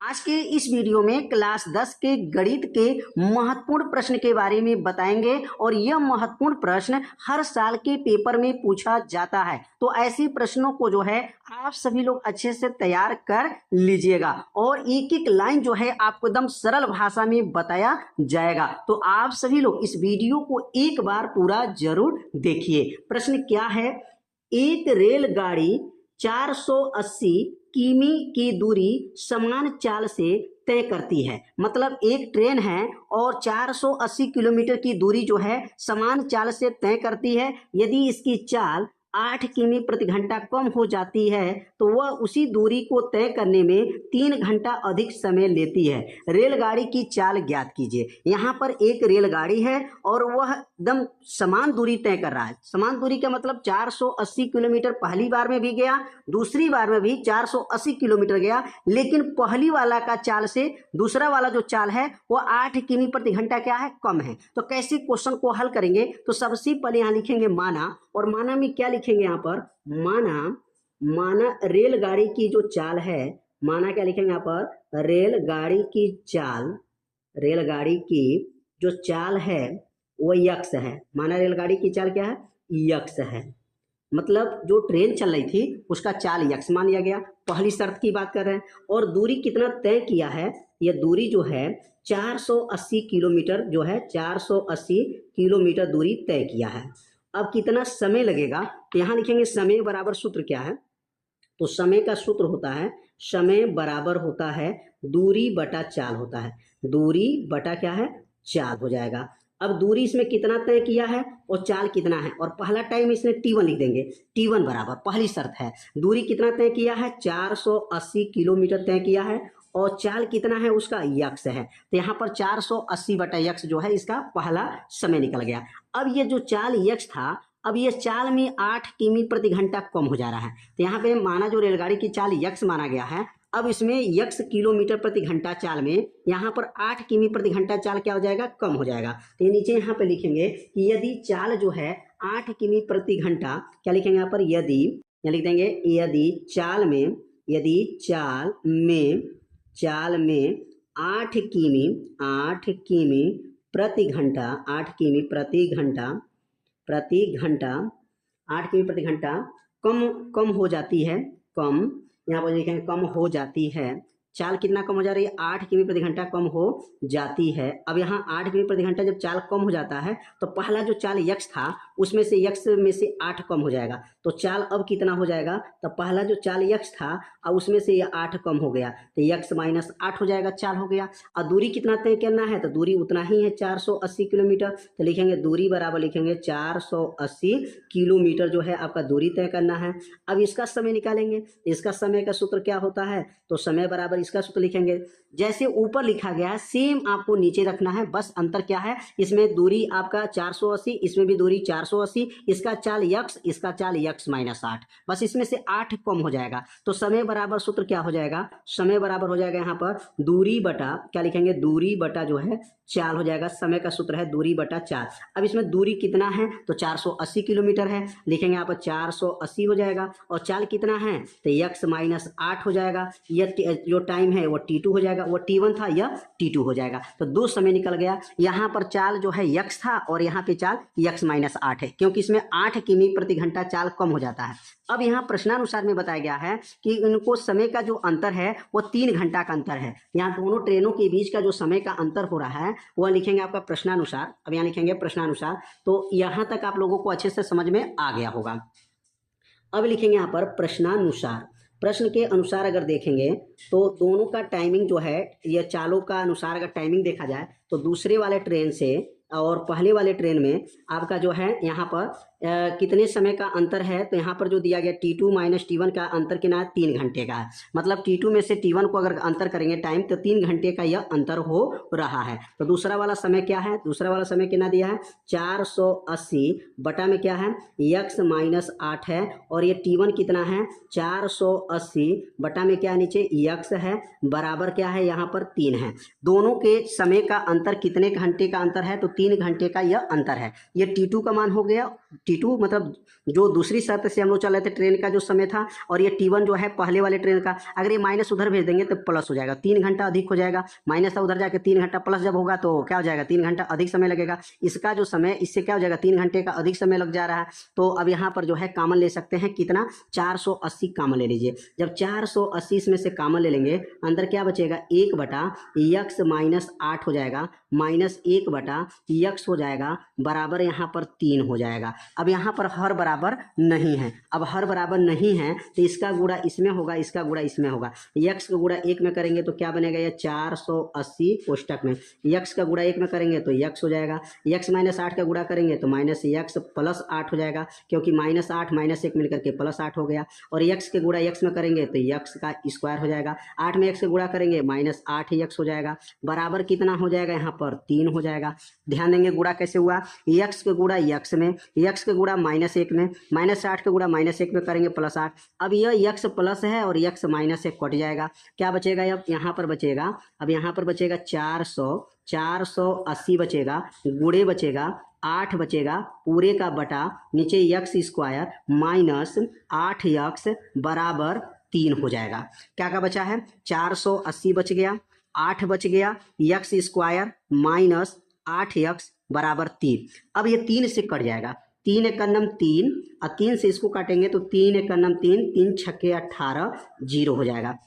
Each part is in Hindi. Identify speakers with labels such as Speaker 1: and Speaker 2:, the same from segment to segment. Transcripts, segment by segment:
Speaker 1: आज के इस वीडियो में क्लास 10 के गणित के महत्वपूर्ण प्रश्न के बारे में बताएंगे और यह महत्वपूर्ण प्रश्न हर साल के पेपर में पूछा जाता है। तो ऐसे प्रश्नों को जो है आप सभी लोग अच्छे से तैयार कर लीजिएगा और एक एक लाइन जो है आपको एकदम सरल भाषा में बताया जाएगा। तो आप सभी लोग इस वीडियो को एक बार पूरा जरूर देखिए। प्रश्न क्या है? एक रेलगाड़ी 480 किमी की दूरी समान चाल से तय करती है। मतलब एक ट्रेन है और 480 किलोमीटर की दूरी जो है समान चाल से तय करती है। यदि इसकी चाल 8 किमी प्रति घंटा कम हो जाती है तो वह उसी दूरी को तय करने में 3 घंटा अधिक समय लेती है। रेलगाड़ी की चाल ज्ञात कीजिए। यहाँ पर एक रेलगाड़ी है और वह एकदम समान दूरी तय कर रहा है। समान दूरी का मतलब 480 किलोमीटर पहली बार में भी गया, दूसरी बार में भी 480 किलोमीटर गया, लेकिन पहली वाला का चाल से दूसरा वाला जो चाल है वो 8 किमी प्रति घंटा क्या है? कम है। तो कैसे क्वेश्चन को हल करेंगे? तो सबसे पहले यहाँ लिखेंगे माना, और माना में क्या लिखेंगे? यहाँ पर माना रेलगाड़ी की जो चाल है, माना क्या लिखेंगे यहाँ पर? रेलगाड़ी की जो चाल है वो यक्स है। माना रेलगाड़ी की चाल क्या है? यक्स है। मतलब जो ट्रेन चल रही थी उसका चाल यक्स मान लिया गया। पहली शर्त की बात कर रहे हैं। और दूरी कितना तय किया है? यह दूरी जो है 480 किलोमीटर जो है 480 किलोमीटर दूरी तय किया है। अब कितना समय लगेगा? तो यहाँ लिखेंगे समय बराबर सूत्र क्या है? तो समय का सूत्र होता है, समय बराबर होता है दूरी बटा चाल होता है। दूरी बटा क्या है? चाल हो जाएगा। अब दूरी इसमें कितना तय किया है और चाल कितना है, और पहला टाइम इसमें T1 लिख देंगे। T1 बराबर, पहली शर्त है, दूरी कितना तय किया है? 480 किलोमीटर तय किया है और चाल कितना है उसका? यक्स है। तो यहाँ पर 480 बटा यक्स जो है इसका पहला समय निकल गया। अब ये जो चाल यक्स था, अब ये चाल में 8 किमी प्रति घंटा कम हो जा रहा है। तो यहाँ पे माना जो रेलगाड़ी की चाल यक्स माना गया है, अब इसमें यक्स किलोमीटर प्रति घंटा चाल में यहाँ पर 8 किमी प्रति घंटा चाल क्या हो जाएगा? कम हो जाएगा। तो ये नीचे यहाँ पे लिखेंगे कि यदि चाल जो है 8 किमी प्रति घंटा, क्या लिखेंगे यहाँ पर? यदि, या लिख देंगे यदि चाल में 8 किमी प्रति घंटा 8 किमी प्रति घंटा कम हो जाती है। यहाँ पर लिखेंगे कम हो जाती है। चाल कितना कम हो जा रही है? 8 किमी प्रति घंटा कम हो जाती है। अब यहाँ 8 किमी प्रति घंटा जब चाल कम हो जाता है तो पहला जो चाल यक्स था उसमें से यक्स में से 8 कम हो जाएगा। तो चाल अब कितना हो जाएगा? तो पहला जो चाल यक्स था अब उसमें से ये 8 कम हो गया तो यक्स माइनस 8 हो जाएगा, चाल हो गया। और दूरी कितना तय करना है? तो दूरी उतना ही है 480 किलोमीटर। तो लिखेंगे दूरी बराबर लिखेंगे 480 किलोमीटर जो है आपका दूरी तय करना है। अब इसका समय निकालेंगे। इसका समय का सूत्र क्या होता है? तो समय बराबर इसका सूत्र लिखेंगे जैसे ऊपर लिखा गया है सेम आपको नीचे रखना है। बस अंतर क्या है? इसमें दूरी आपका 480, इसमें भी दूरी 480, इसका चाल यक्स, इसका चाल यक्स माइनस 8, बस इसमें से 8 कम हो जाएगा। तो समय बराबर सूत्र क्या हो जाएगा? समय बराबर हो जाएगा यहाँ पर दूरी बटा, क्या लिखेंगे? दूरी बटा जो है चाल हो जाएगा। समय का सूत्र है दूरी बटा चाल। अब इसमें दूरी कितना है? तो 480 किलोमीटर है, लिखेंगे यहाँ पर 480 हो जाएगा। और चाल कितना है? तो यक्स माइनस 8 हो जाएगा। यह जो टाइम है वो T2 हो जाएगा, वो T1 था, यह T2 हो जाएगा। तो दो समय निकल गया। यहाँ पर चाल जो है यक्स था और यहाँ पे चाल यक्स माइनस 8 है, क्योंकि इसमें 8 किमी प्रति घंटा चाल कम हो जाता है। अब यहाँ प्रश्नानुसार में बताया गया है कि इनको समय का जो अंतर है वो 3 घंटा का अंतर है। यहाँ दोनों ट्रेनों के बीच का जो समय का अंतर हो रहा है वह लिखेंगे आपका प्रश्नानुसार। अब यहाँ लिखेंगे प्रश्नानुसार। तो यहाँ तक आप लोगों को अच्छे से समझ में आ गया होगा। अब लिखेंगे यहाँ पर प्रश्नानुसार। प्रश्न के अनुसार अगर देखेंगे तो दोनों का टाइमिंग जो है, यह चालों का अनुसार अगर टाइमिंग देखा जाए तो दूसरे वाले ट्रेन से और पहले वाले ट्रेन में आपका जो है यहाँ पर कितने समय का अंतर है? तो यहाँ पर जो दिया गया T2 माइनस T1 का अंतर कितना है? 3 घंटे का है। मतलब T2 में से T1 को अगर अंतर करेंगे टाइम तो 3 घंटे का यह अंतर हो रहा है। तो दूसरा वाला समय क्या है? दूसरा वाला समय कितना दिया है? 480 बटा में क्या है? यक्स माइनस 8 है। और ये T1 कितना है? 480 बटा में क्या है? नीचे यक्स है, बराबर क्या है? यहाँ पर 3 है। दोनों के समय का अंतर कितने घंटे का अंतर है? तो 3 घंटे का यह अंतर है। ये T2 का मान हो गया, T2 मतलब जो दूसरी शर्त से हम लोग चल रहे थे ट्रेन का जो समय था, और ये T1 जो है पहले वाले ट्रेन का, अगर ये माइनस उधर भेज देंगे तो प्लस हो जाएगा, 3 घंटा अधिक हो जाएगा। माइनस था उधर जाके 3 घंटा प्लस जब होगा तो क्या हो जाएगा, 3 घंटा अधिक समय लगेगा। इसका जो समय इससे क्या हो जाएगा, 3 घंटे का अधिक समय लग जा रहा है। तो अब यहाँ पर जो है कॉमन ले सकते हैं, कितना, 480 कॉमन ले लीजिए। जब 480 इसमें से कॉमन ले लेंगे, अंदर क्या बचेगा, 1/x माइनस 8 हो जाएगा, माइनस 1/x हो जाएगा, बराबर यहाँ पर 3 हो जाएगा। अब यहाँ पर हर बराबर नहीं है, अब हर बराबर नहीं है तो इसका गुणा इसमें होगा, इसका गुणा इसमें होगा। x का गुणा 1 में करेंगे तो क्या बनेगा, ये 480 कोष्टक में, x का गुणा 1 में करेंगे तो x हो जाएगा, x माइनस 8 का गुणा करेंगे तो माइनस x प्लस 8 हो जाएगा, क्योंकि माइनस 8 माइनस 1 मिलकर के प्लस 8 हो गया। और x के गुणा x में करेंगे तो x का स्क्वायर हो जाएगा, 8 में x के गुणा करेंगे माइनस 8x हो जाएगा, बराबर कितना हो जाएगा, यहाँ पर 3 हो जाएगा। ध्यान देंगे गुणा कैसे हुआ, x के गुणा x में, x के गुणा माइनस 1 में, माइनस 8 के गुणा माइनस 1 में करेंगे प्लस 8। अब यह x प्लस है और x माइनस 1 कट जाएगा, क्या बचेगा, अब यहाँ पर बचेगा, अब यहाँ पर बचेगा 480 बचेगा, गुणे बचेगा 8 बचेगा, पूरे का बटा नीचे x स्क्वायर माइनस 8x बराबर 3 हो जाएगा। क्या क्या बचा है, 480 बच गया, 8 बच गया, x स्क्वायर माइनस 8x बराबर 3। अब ये 3 से कट जाएगा, 3 एक नम 3 और 3 से इसको काटेंगे तो 3 एक नम 3, 3 छक्के 18, 0 हो जाएगा।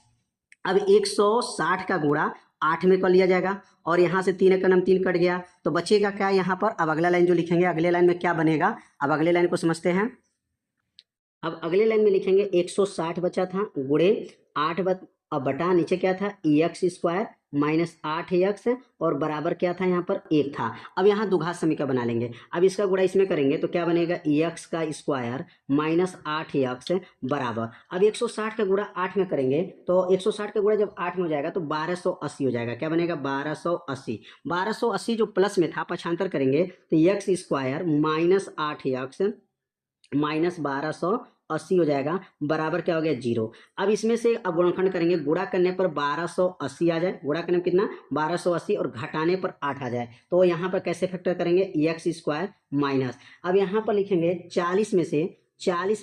Speaker 1: अब 160 का गुणा 8 में कर लिया जाएगा, और यहाँ से 3 एक नम 3 कट गया, तो बचेगा क्या यहाँ पर। अब अगला लाइन जो लिखेंगे, अगले लाइन में क्या बनेगा, अब अगले लाइन को समझते हैं। अब अगले लाइन में लिखेंगे 160 बचा था, गुणे 8 अब बटा नीचे क्या था, एक्स स्क्वायर माइनस 8x और बराबर क्या था, यहाँ पर 1 था। अब यहाँ दुघात समीकरण बना लेंगे, अब इसका गुणा इसमें करेंगे तो क्या बनेगा, x का स्क्वायर माइनस 8x बराबर, अब 160 का गुणा 8 में करेंगे तो 160 का गुणा जब 8 में हो जाएगा तो 1280 हो जाएगा, क्या बनेगा, 1280। 1280 जो प्लस में था पक्षांतर करेंगे तो x square minus 8x minus 1280 हो जाएगा, बराबर क्या हो गया, 0। अब इसमें से अब गुणनखंड करेंगे, गुणा करने पर 1280 आ जाए, गुणा करने पर कितना, 1280, और घटाने पर 8 आ जाए, तो यहाँ पर कैसे फैक्टर करेंगे, एक्स स्क्वायर माइनस, अब यहाँ पर लिखेंगे 40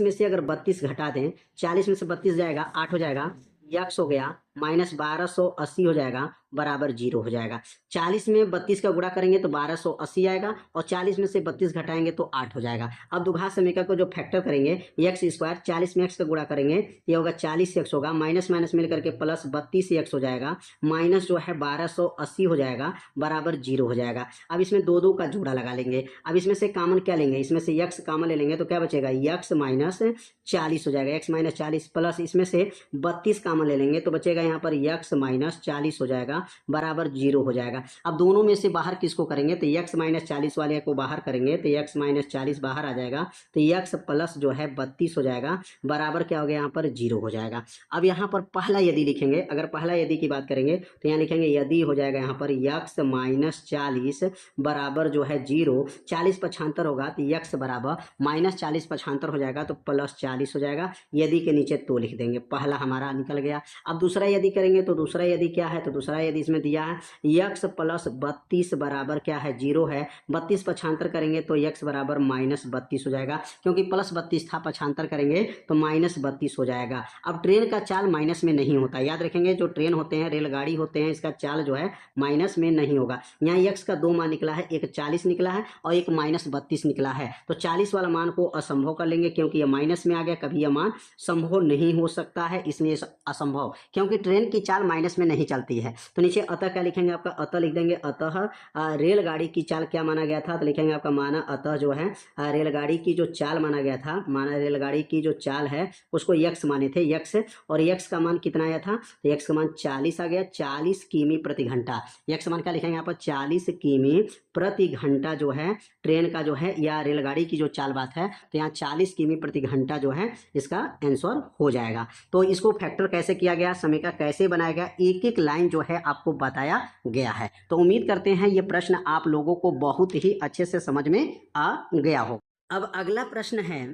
Speaker 1: में से अगर 32 घटा दें, 40 में से 32 जाएगा, 8 हो जाएगा, एक्स हो गया माइनस 1280 हो जाएगा, बराबर 0 हो जाएगा। 40 में 32 का गुणा करेंगे तो 1280 आएगा, और 40 में से 32 घटाएंगे तो 8 हो जाएगा। अब दुघात समीकरण को जो फैक्टर करेंगे, एक्स स्क्वायर 40 में एक्स का गुणा करेंगे, ये होगा 40x होगा, माइनस माइनस मिल करके प्लस 32x हो जाएगा, माइनस जो है 1280 हो जाएगा, बराबर 0 हो जाएगा। अब इसमें 2 का जोड़ा लगा लेंगे, अब इसमें से कॉमन क्या लेंगे, इसमें से x कॉमन ले लेंगे तो क्या बचेगा, x माइनस 40 हो जाएगा, x माइनस 40 प्लस इसमें से 32 कॉमन ले लेंगे तो बचेगा यहाँ पर x माइनस 40 हो जाएगा, बराबर 0 हो जाएगा। अब दोनों में से बाहर किसको करेंगे तो x माइनस 40 वाले को बाहर करेंगे तो x माइनस 40 बाहर आ जाएगा, तो x प्लस जो है 32 हो जाएगा, बराबर क्या हो गया, यहाँ पर 0 हो जाएगा। अब यहाँ पर पहला यदि लिखेंगे, अगर पहला यदि की बात करेंगे तो यहाँ लिखेंगे यदि हो जाएगा यहाँ पर x माइनस 40 बराबर जो है 0, 40 पक्षांतर होगा तो x बराबर माइनस 40 पक्षांतर हो जाएगा तो प्लस 40 हो जाएगा, यदि के नीचे तो लिख देंगे, पहला हमारा निकल गया। अब दूसरा यदि करेंगे तो दूसरा यदि क्या है, तो दूसरा यदि इसमें दिया है x प्लस 32 बराबर क्या है, 0 है, 32 पक्षांतर करेंगे तो x बराबर माइनस 32 हो जाएगा, क्योंकि प्लस 32 था, पक्षांतर करेंगे तो माइनस 32 हो जाएगा। अब ट्रेन का चाल माइनस में नहीं होता, याद रखेंगे, जो ट्रेन होते हैं, रेलगाड़ी होते हैं, इसका चाल जो है माइनस में नहीं होगा। यहाँ x का 2 मान निकला है, एक 40 निकला है और एक माइनस 32 निकला है, तो 40 वाला मान को असंभव कर लेंगे, क्योंकि यह माइनस में आ गया, कभी यह मान संभव नहीं हो सकता है, इसलिए असंभव, क्योंकि ट्रेन की चाल माइनस में नहीं चलती है। तो नीचे अतः क्या लिखेंगे, आपका अतः लिख देंगे, अतः रेलगाड़ी की चाल क्या माना गया था, तो लिखेंगे आपका माना अतः जो है रेलगाड़ी की जो चाल माना गया था, माना रेलगाड़ी की जो चाल है उसको x माने थे, x, और x का मान कितना आया था, तो x का मान 40 आ गया, 40 किमी प्रति घंटा। x मान क्या लिखेंगे यहाँ पर, 40 किमी प्रति घंटा जो है ट्रेन का जो है या रेलगाड़ी की जो चाल बात है, तो यहाँ 40 किमी प्रति घंटा जो है इसका आंसर हो जाएगा। तो इसको फैक्टर कैसे किया गया, समीकरण कैसे बनाया गया, एक एक लाइन जो है आपको बताया गया है। तो उम्मीद करते हैं ये प्रश्न आप लोगों को बहुत ही अच्छे से समझ में आ गया हो। अब अगला प्रश्न है,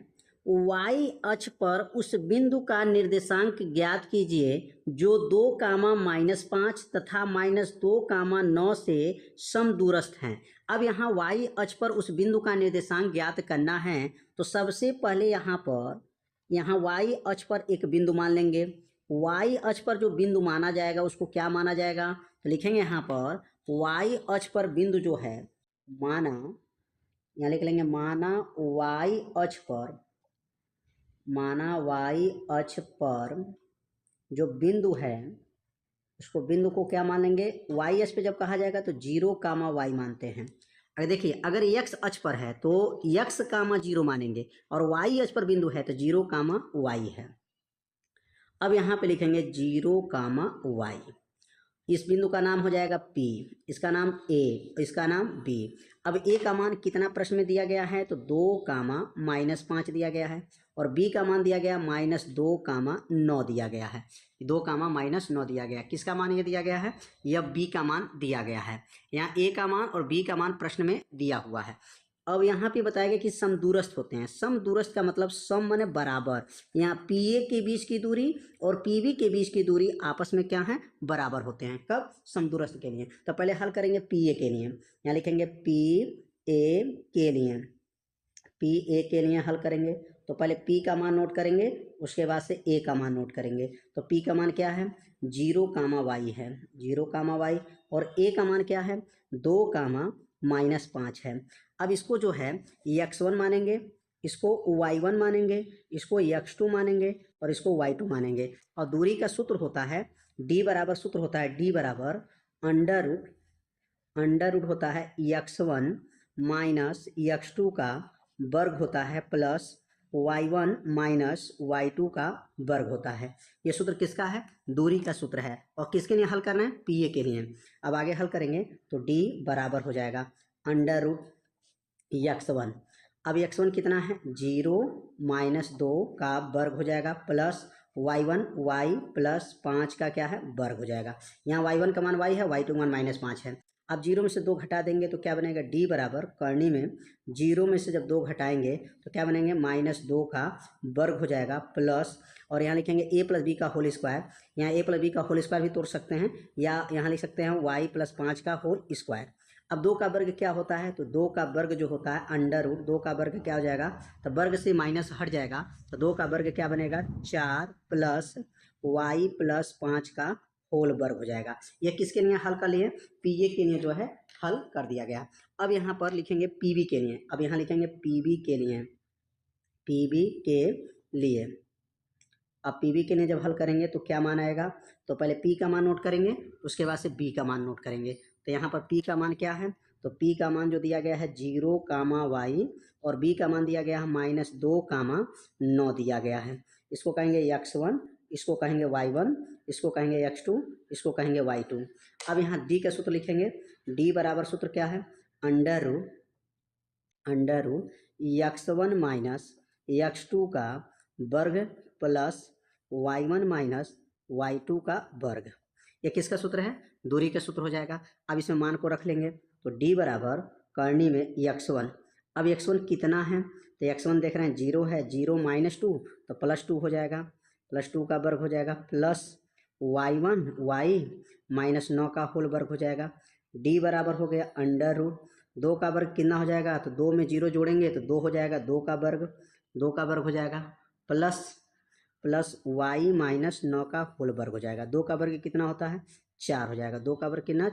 Speaker 1: y अक्ष पर उस बिंदु का निर्देशांक ज्ञात कीजिए जो 2, -5 तथा -2, 9 से समदूरस्थ हैं। अब यहाँ y अक्ष पर उस बिंदु का निर्देशांक ज्ञात करना है, तो सबसे पहले यहाँ y अक्ष पर एक बिंदु मान लेंगे। y अक्ष पर जो बिंदु माना जाएगा उसको क्या माना जाएगा, तो लिखेंगे यहाँ पर y अक्ष पर बिंदु जो है माना, यहाँ लिख लेंगे माना y अक्ष पर जो बिंदु है उसको, बिंदु को क्या मान लेंगे, y अक्ष पे जब कहा जाएगा तो 0, y मानते हैं। अगर देखिए अगर x अक्ष पर है तो x, 0 मानेंगे और y अक्ष पर बिंदु है तो 0, y है। अब यहाँ पे लिखेंगे 0, y। इस बिंदु का नाम हो जाएगा P, इसका नाम A, इसका नाम B। अब A का मान कितना प्रश्न में दिया गया है, तो 2, -5 दिया गया है और B का मान दिया गया -2, 9 दिया गया है। 2, -9 दिया गया। किसका मान ये दिया गया है, यह B का मान दिया गया है। यहाँ A का मान और B का मान प्रश्न में दिया हुआ है। अब यहाँ पे बताया गया कि समदूरस्थ होते हैं। समदूरस्थ का मतलब सम माने बराबर। यहाँ PA के बीच की दूरी और PB के बीच की दूरी आपस में क्या है, बराबर होते हैं। कब, समदूरस्थ के लिए। तो पहले हल करेंगे PA के लिए। यहाँ लिखेंगे PA के लिए हल करेंगे तो पहले P का मान नोट करेंगे, उसके बाद से A का मान नोट करेंगे। तो P का मान क्या है, 0, y है, 0, y। और A का मान क्या है, 2, -5 है। अब इसको जो है x1 मानेंगे, इसको y1 मानेंगे, इसको x2 मानेंगे और इसको y2 मानेंगे। और दूरी का सूत्र होता है d बराबर, सूत्र होता है d बराबर अंडर रूट होता है x1 माइनस x2 का वर्ग होता है प्लस y1 माइनस y2 का वर्ग होता है। ये सूत्र किसका है, दूरी का सूत्र है। और किसके लिए हल करना है, PA के लिए। अब आगे हल करेंगे तो d बराबर हो जाएगा अंडर रूट x1। अब x1 कितना है, 0, -2 का वर्ग हो जाएगा प्लस y1 y प्लस 5 का क्या है, वर्ग हो जाएगा। यहाँ y1 का मान y है, y2 का मान -5 है। अब 0 में से 2 घटा देंगे तो क्या बनेगा, d बराबर करनी में 0 में से जब 2 घटाएंगे तो क्या बनेंगे, -2 का वर्ग हो जाएगा प्लस, और यहाँ लिखेंगे a + b का होल स्क्वायर। यहाँ a + b का होल स्क्वायर भी तोड़ सकते हैं, या यहाँ लिख सकते हैं y + 5 का होल स्क्वायर। अब 2 का वर्ग क्या होता है, तो 2 का वर्ग जो होता है अंडर रूट, 2 का वर्ग क्या हो जाएगा, तो वर्ग से माइनस हट जाएगा तो 2 का वर्ग क्या बनेगा, 4 प्लस y + 5 का होल वर्ग हो जाएगा। ये किसके लिए हल कर लिए, PA के लिए जो है हल कर दिया गया। अब यहाँ पर लिखेंगे PB के लिए। अब यहाँ लिखेंगे PB के लिए। अब PB के लिए जब हल करेंगे तो क्या मान आएगा, तो पहले P का मान नोट करेंगे, उसके बाद से B का मान नोट करेंगे। तो यहाँ पर P का मान क्या है, तो P का मान जो दिया गया है 0, y और B का मान दिया गया है -2, 9 दिया गया है। इसको कहेंगे x1, इसको कहेंगे y1, इसको कहेंगे x2, इसको कहेंगे y2। अब यहाँ D का सूत्र लिखेंगे, D बराबर सूत्र क्या है, under root x1 minus x2 का वर्ग प्लस y1 माइनस y2 का वर्ग। ये किसका सूत्र है, दूरी का सूत्र हो जाएगा। अब इसमें मान को रख लेंगे तो d बराबर करनी में x1। अब x1 कितना है, तो x1 देख रहे हैं 0 है, 0 - 2 तो +2 हो जाएगा, +2 का वर्ग हो जाएगा प्लस y1 y -9 का होल वर्ग हो जाएगा। d बराबर हो गया अंडर रूट 2 का वर्ग कितना हो जाएगा, तो 2 में 0 जोड़ेंगे तो 2 हो जाएगा, 2 का वर्ग हो जाएगा प्लस y -9 का होल वर्ग हो जाएगा। 2 का वर्ग कितना होता है, 4 हो जाएगा। 2 का वर्ग कितना,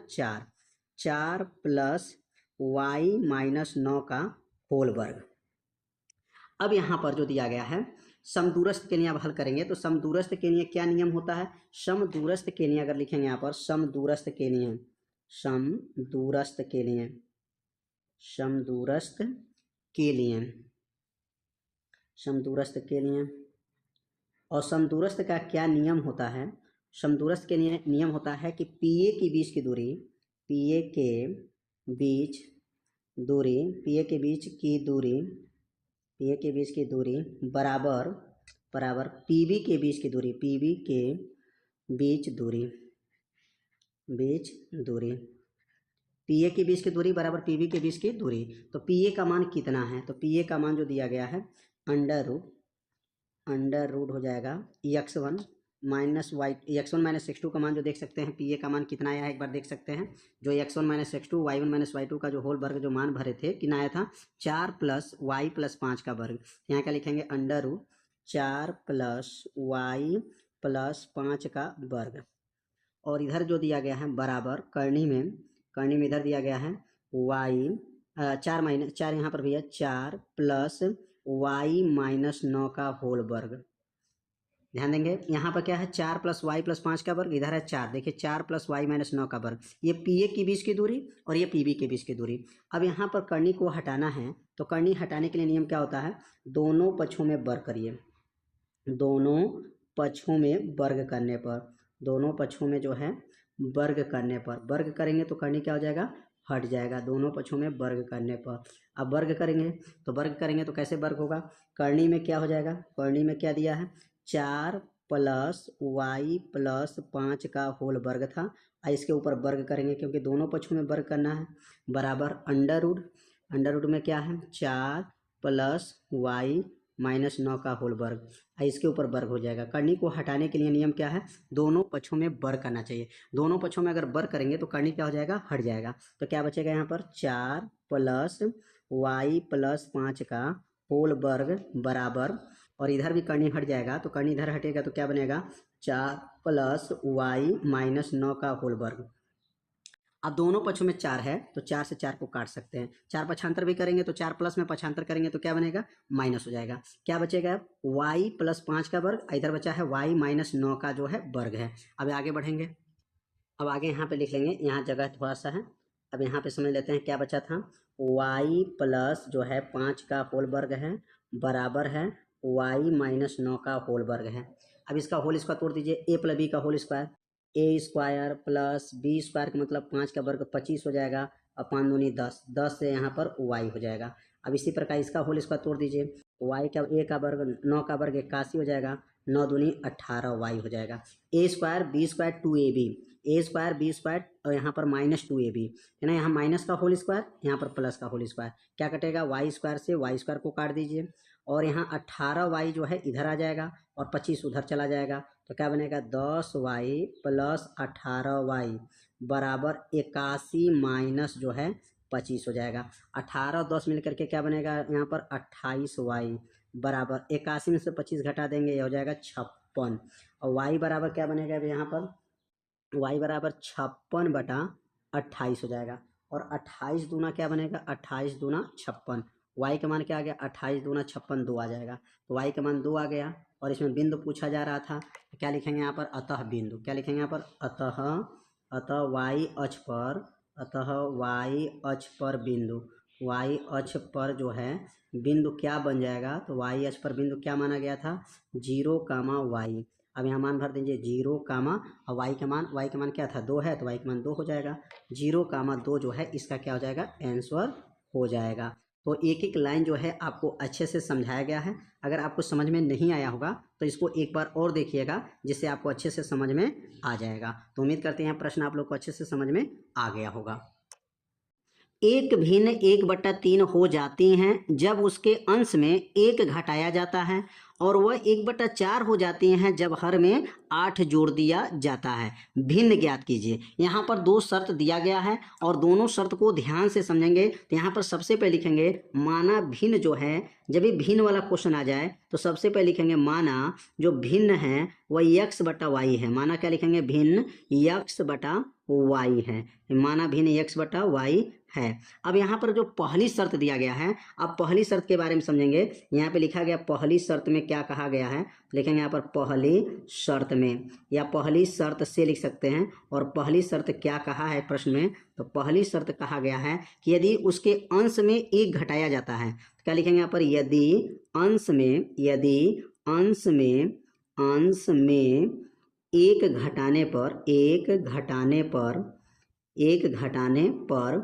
Speaker 1: 4 प्लस y -9 का होल वर्ग। अब यहाँ पर जो दिया गया है समदूरस्थ के लिए अब हल करेंगे तो समदूरस्थ के लिए क्या नियम होता है, समदूरस्थ के लिए अगर लिखेंगे यहाँ पर समदूरस्थ के लिए और समदूरस्थ का क्या नियम होता है, समदूरस्थ के लिए नियम होता है कि PA के बीच की दूरी बराबर PB के बीच की दूरी PA के बीच की दूरी बराबर PB के बीच की दूरी। तो PA का मान कितना है, तो PA का मान जो दिया गया है अंडर रूट अंडर रूट हो जाएगा x1 माइनस x2 का मान जो देख सकते हैं, पी ए का मान कितना आया है एक बार देख सकते हैं। जो x1 minus x2 y1 minus y2 का जो होल वर्ग जो मान भरे थे कितना आया था 4 प्लस y प्लस 5 का वर्ग। यहाँ क्या लिखेंगे under root 4 plus y plus 5 का वर्ग। और इधर जो दिया गया है बराबर करनी में इधर दिया गया है y 4 यहाँ पर भैया 4 प्लस y माइनस 9 का होल वर्ग। ध्यान देंगे यहाँ पर क्या है 4 प्लस वाई प्लस 5 का वर्ग, इधर है 4, देखिए 4 प्लस वाई माइनस 9 का वर्ग। ये पी ए के बीच की दूरी और ये पी बी के बीच की दूरी। अब यहाँ पर कर्णी को हटाना है तो कर्णी हटाने के लिए नियम क्या होता है, दोनों पक्षों में वर्ग करिए। दोनों पक्षों में वर्ग करने पर, दोनों पक्षों में जो है वर्ग करने पर, वर्ग करेंगे तो कर्णी क्या हो जाएगा हट जाएगा। दोनों पक्षों में वर्ग करने पर अब वर्ग करेंगे तो कैसे वर्ग होगा, कर्णी में क्या हो जाएगा, कर्णी में क्या दिया है 4 प्लस वाई प्लस 5 का होल वर्ग था। इसके ऊपर वर्ग करेंगे क्योंकि दोनों पक्षों में वर्ग करना है, बराबर अंडर रूट में क्या है 4 प्लस वाई माइनस 9 का होल वर्ग। इसके ऊपर वर्ग हो जाएगा। कर्णी को हटाने के लिए नियम क्या है, दोनों पक्षों में वर्ग करना चाहिए। दोनों पक्षों में अगर वर्ग करेंगे तो कर्णी क्या हो जाएगा हट जाएगा। तो क्या बचेगा यहाँ पर 4 प्लस वाई प्लस 5 का होल वर्ग बराबर, और इधर भी कर्णी हट जाएगा तो कर्णी इधर हटेगा तो क्या बनेगा 4 प्लस वाई माइनस 9 का होल वर्ग। अब दोनों पक्षों में 4 है तो 4 से 4 को काट सकते हैं। 4 पक्षांतर भी करेंगे तो 4 प्लस में पक्षांतर करेंगे तो क्या बनेगा माइनस हो जाएगा। क्या बचेगा y प्लस 5 का वर्ग, इधर बचा है y माइनस 9 का जो है वर्ग है। अब आगे बढ़ेंगे, अब आगे यहाँ पे लिख लेंगे, यहाँ जगह थोड़ा सा है। अब यहाँ पे समझ लेते हैं क्या बचा था, y प्लस जो है 5 का होल वर्ग है बराबर है y माइनस 9 का होल वर्ग है। अब इसका होल स्क्वायर तोड़ दीजिए, a प्लस बी का होल स्क्वायर, ए स्क्वायर प्लस बी स्क्वायर का मतलब 5 का वर्ग 25 हो जाएगा, और 5 दूनी 10, 10 से यहाँ पर y हो जाएगा। अब इसी प्रकार इसका होल स्क्वायर तोड़ दीजिए, y का a का वर्ग 9 का वर्ग 81 हो जाएगा, 9 दूनी 18y हो जाएगा। ए स्क्वायर बी स्क्वायर 2ab, ए स्क्वायर बी स्क्वायर और यहाँ पर माइनस 2ab है ना, यहाँ माइनस का होल स्क्वायर यहाँ पर प्लस का होल स्क्वायर। क्या कटेगा वाई स्क्वायर से वाई स्क्वायर को काट दीजिए, और यहाँ 18y जो है इधर आ जाएगा और 25 उधर चला जाएगा तो क्या बनेगा 10y प्लस 18y बराबर 81 माइनस जो है 25 हो जाएगा। 18 और 10 मिल करके क्या बनेगा यहाँ पर 28y बराबर 81 में से 25 घटा देंगे ये हो जाएगा 56, और y बराबर क्या बनेगा अभी यहाँ पर y बराबर 56 बटा 28 हो जाएगा। और 28 दूना क्या बनेगा 28 दूना 56, y का मान क्या आ गया 28 दूना 56 2 आ जाएगा, तो y का मान 2 आ गया। और इसमें बिंदु पूछा जा रहा था, क्या लिखेंगे यहाँ पर अतः बिंदु, क्या लिखेंगे यहाँ पर अतः y अक्ष पर, अतः y अक्ष पर बिंदु, y अक्ष पर जो है बिंदु क्या बन जाएगा, तो y अक्ष पर बिंदु क्या माना गया था 0, y। अब यहाँ मान भर दीजिए 0, और y का मान क्या था 2 है तो y का मान 2 हो जाएगा। 0, 2 जो है इसका क्या हो जाएगा आंसर हो जाएगा। तो एक एक लाइन जो है आपको अच्छे से समझाया गया है। अगर आपको समझ में नहीं आया होगा तो इसको एक बार और देखिएगा जिससे आपको अच्छे से समझ में आ जाएगा। तो उम्मीद करते हैं प्रश्न आप लोग को अच्छे से समझ में आ गया होगा। एक भिन्न 1/3 हो जाती हैं जब उसके अंश में 1 घटाया जाता है, और वह 1/4 हो जाती हैं जब हर में 8 जोड़ दिया जाता है। भिन्न ज्ञात कीजिए। यहाँ पर 2 शर्त दिया गया है और दोनों शर्त को ध्यान से समझेंगे। तो यहाँ पर सबसे पहले लिखेंगे माना भिन्न जो है, जब भी भिन्न वाला क्वेश्चन आ जाए तो सबसे पहले लिखेंगे माना जो भिन्न है वह x/y है। माना क्या लिखेंगे भिन्न x/y है, माना भिन्न x/y है। अब यहाँ पर जो पहली शर्त दिया गया है, अब पहली शर्त के बारे में समझेंगे। यहाँ पे लिखा गया पहली शर्त में क्या कहा गया है, लिखेंगे यहाँ पर पहली शर्त में, या पहली शर्त से लिख सकते हैं। और पहली शर्त क्या कहा है प्रश्न में, तो पहली शर्त कहा गया है कि यदि उसके अंश में 1 घटाया जाता है, तो क्या लिखेंगे यहाँ पर यदि अंश में 1 घटाने पर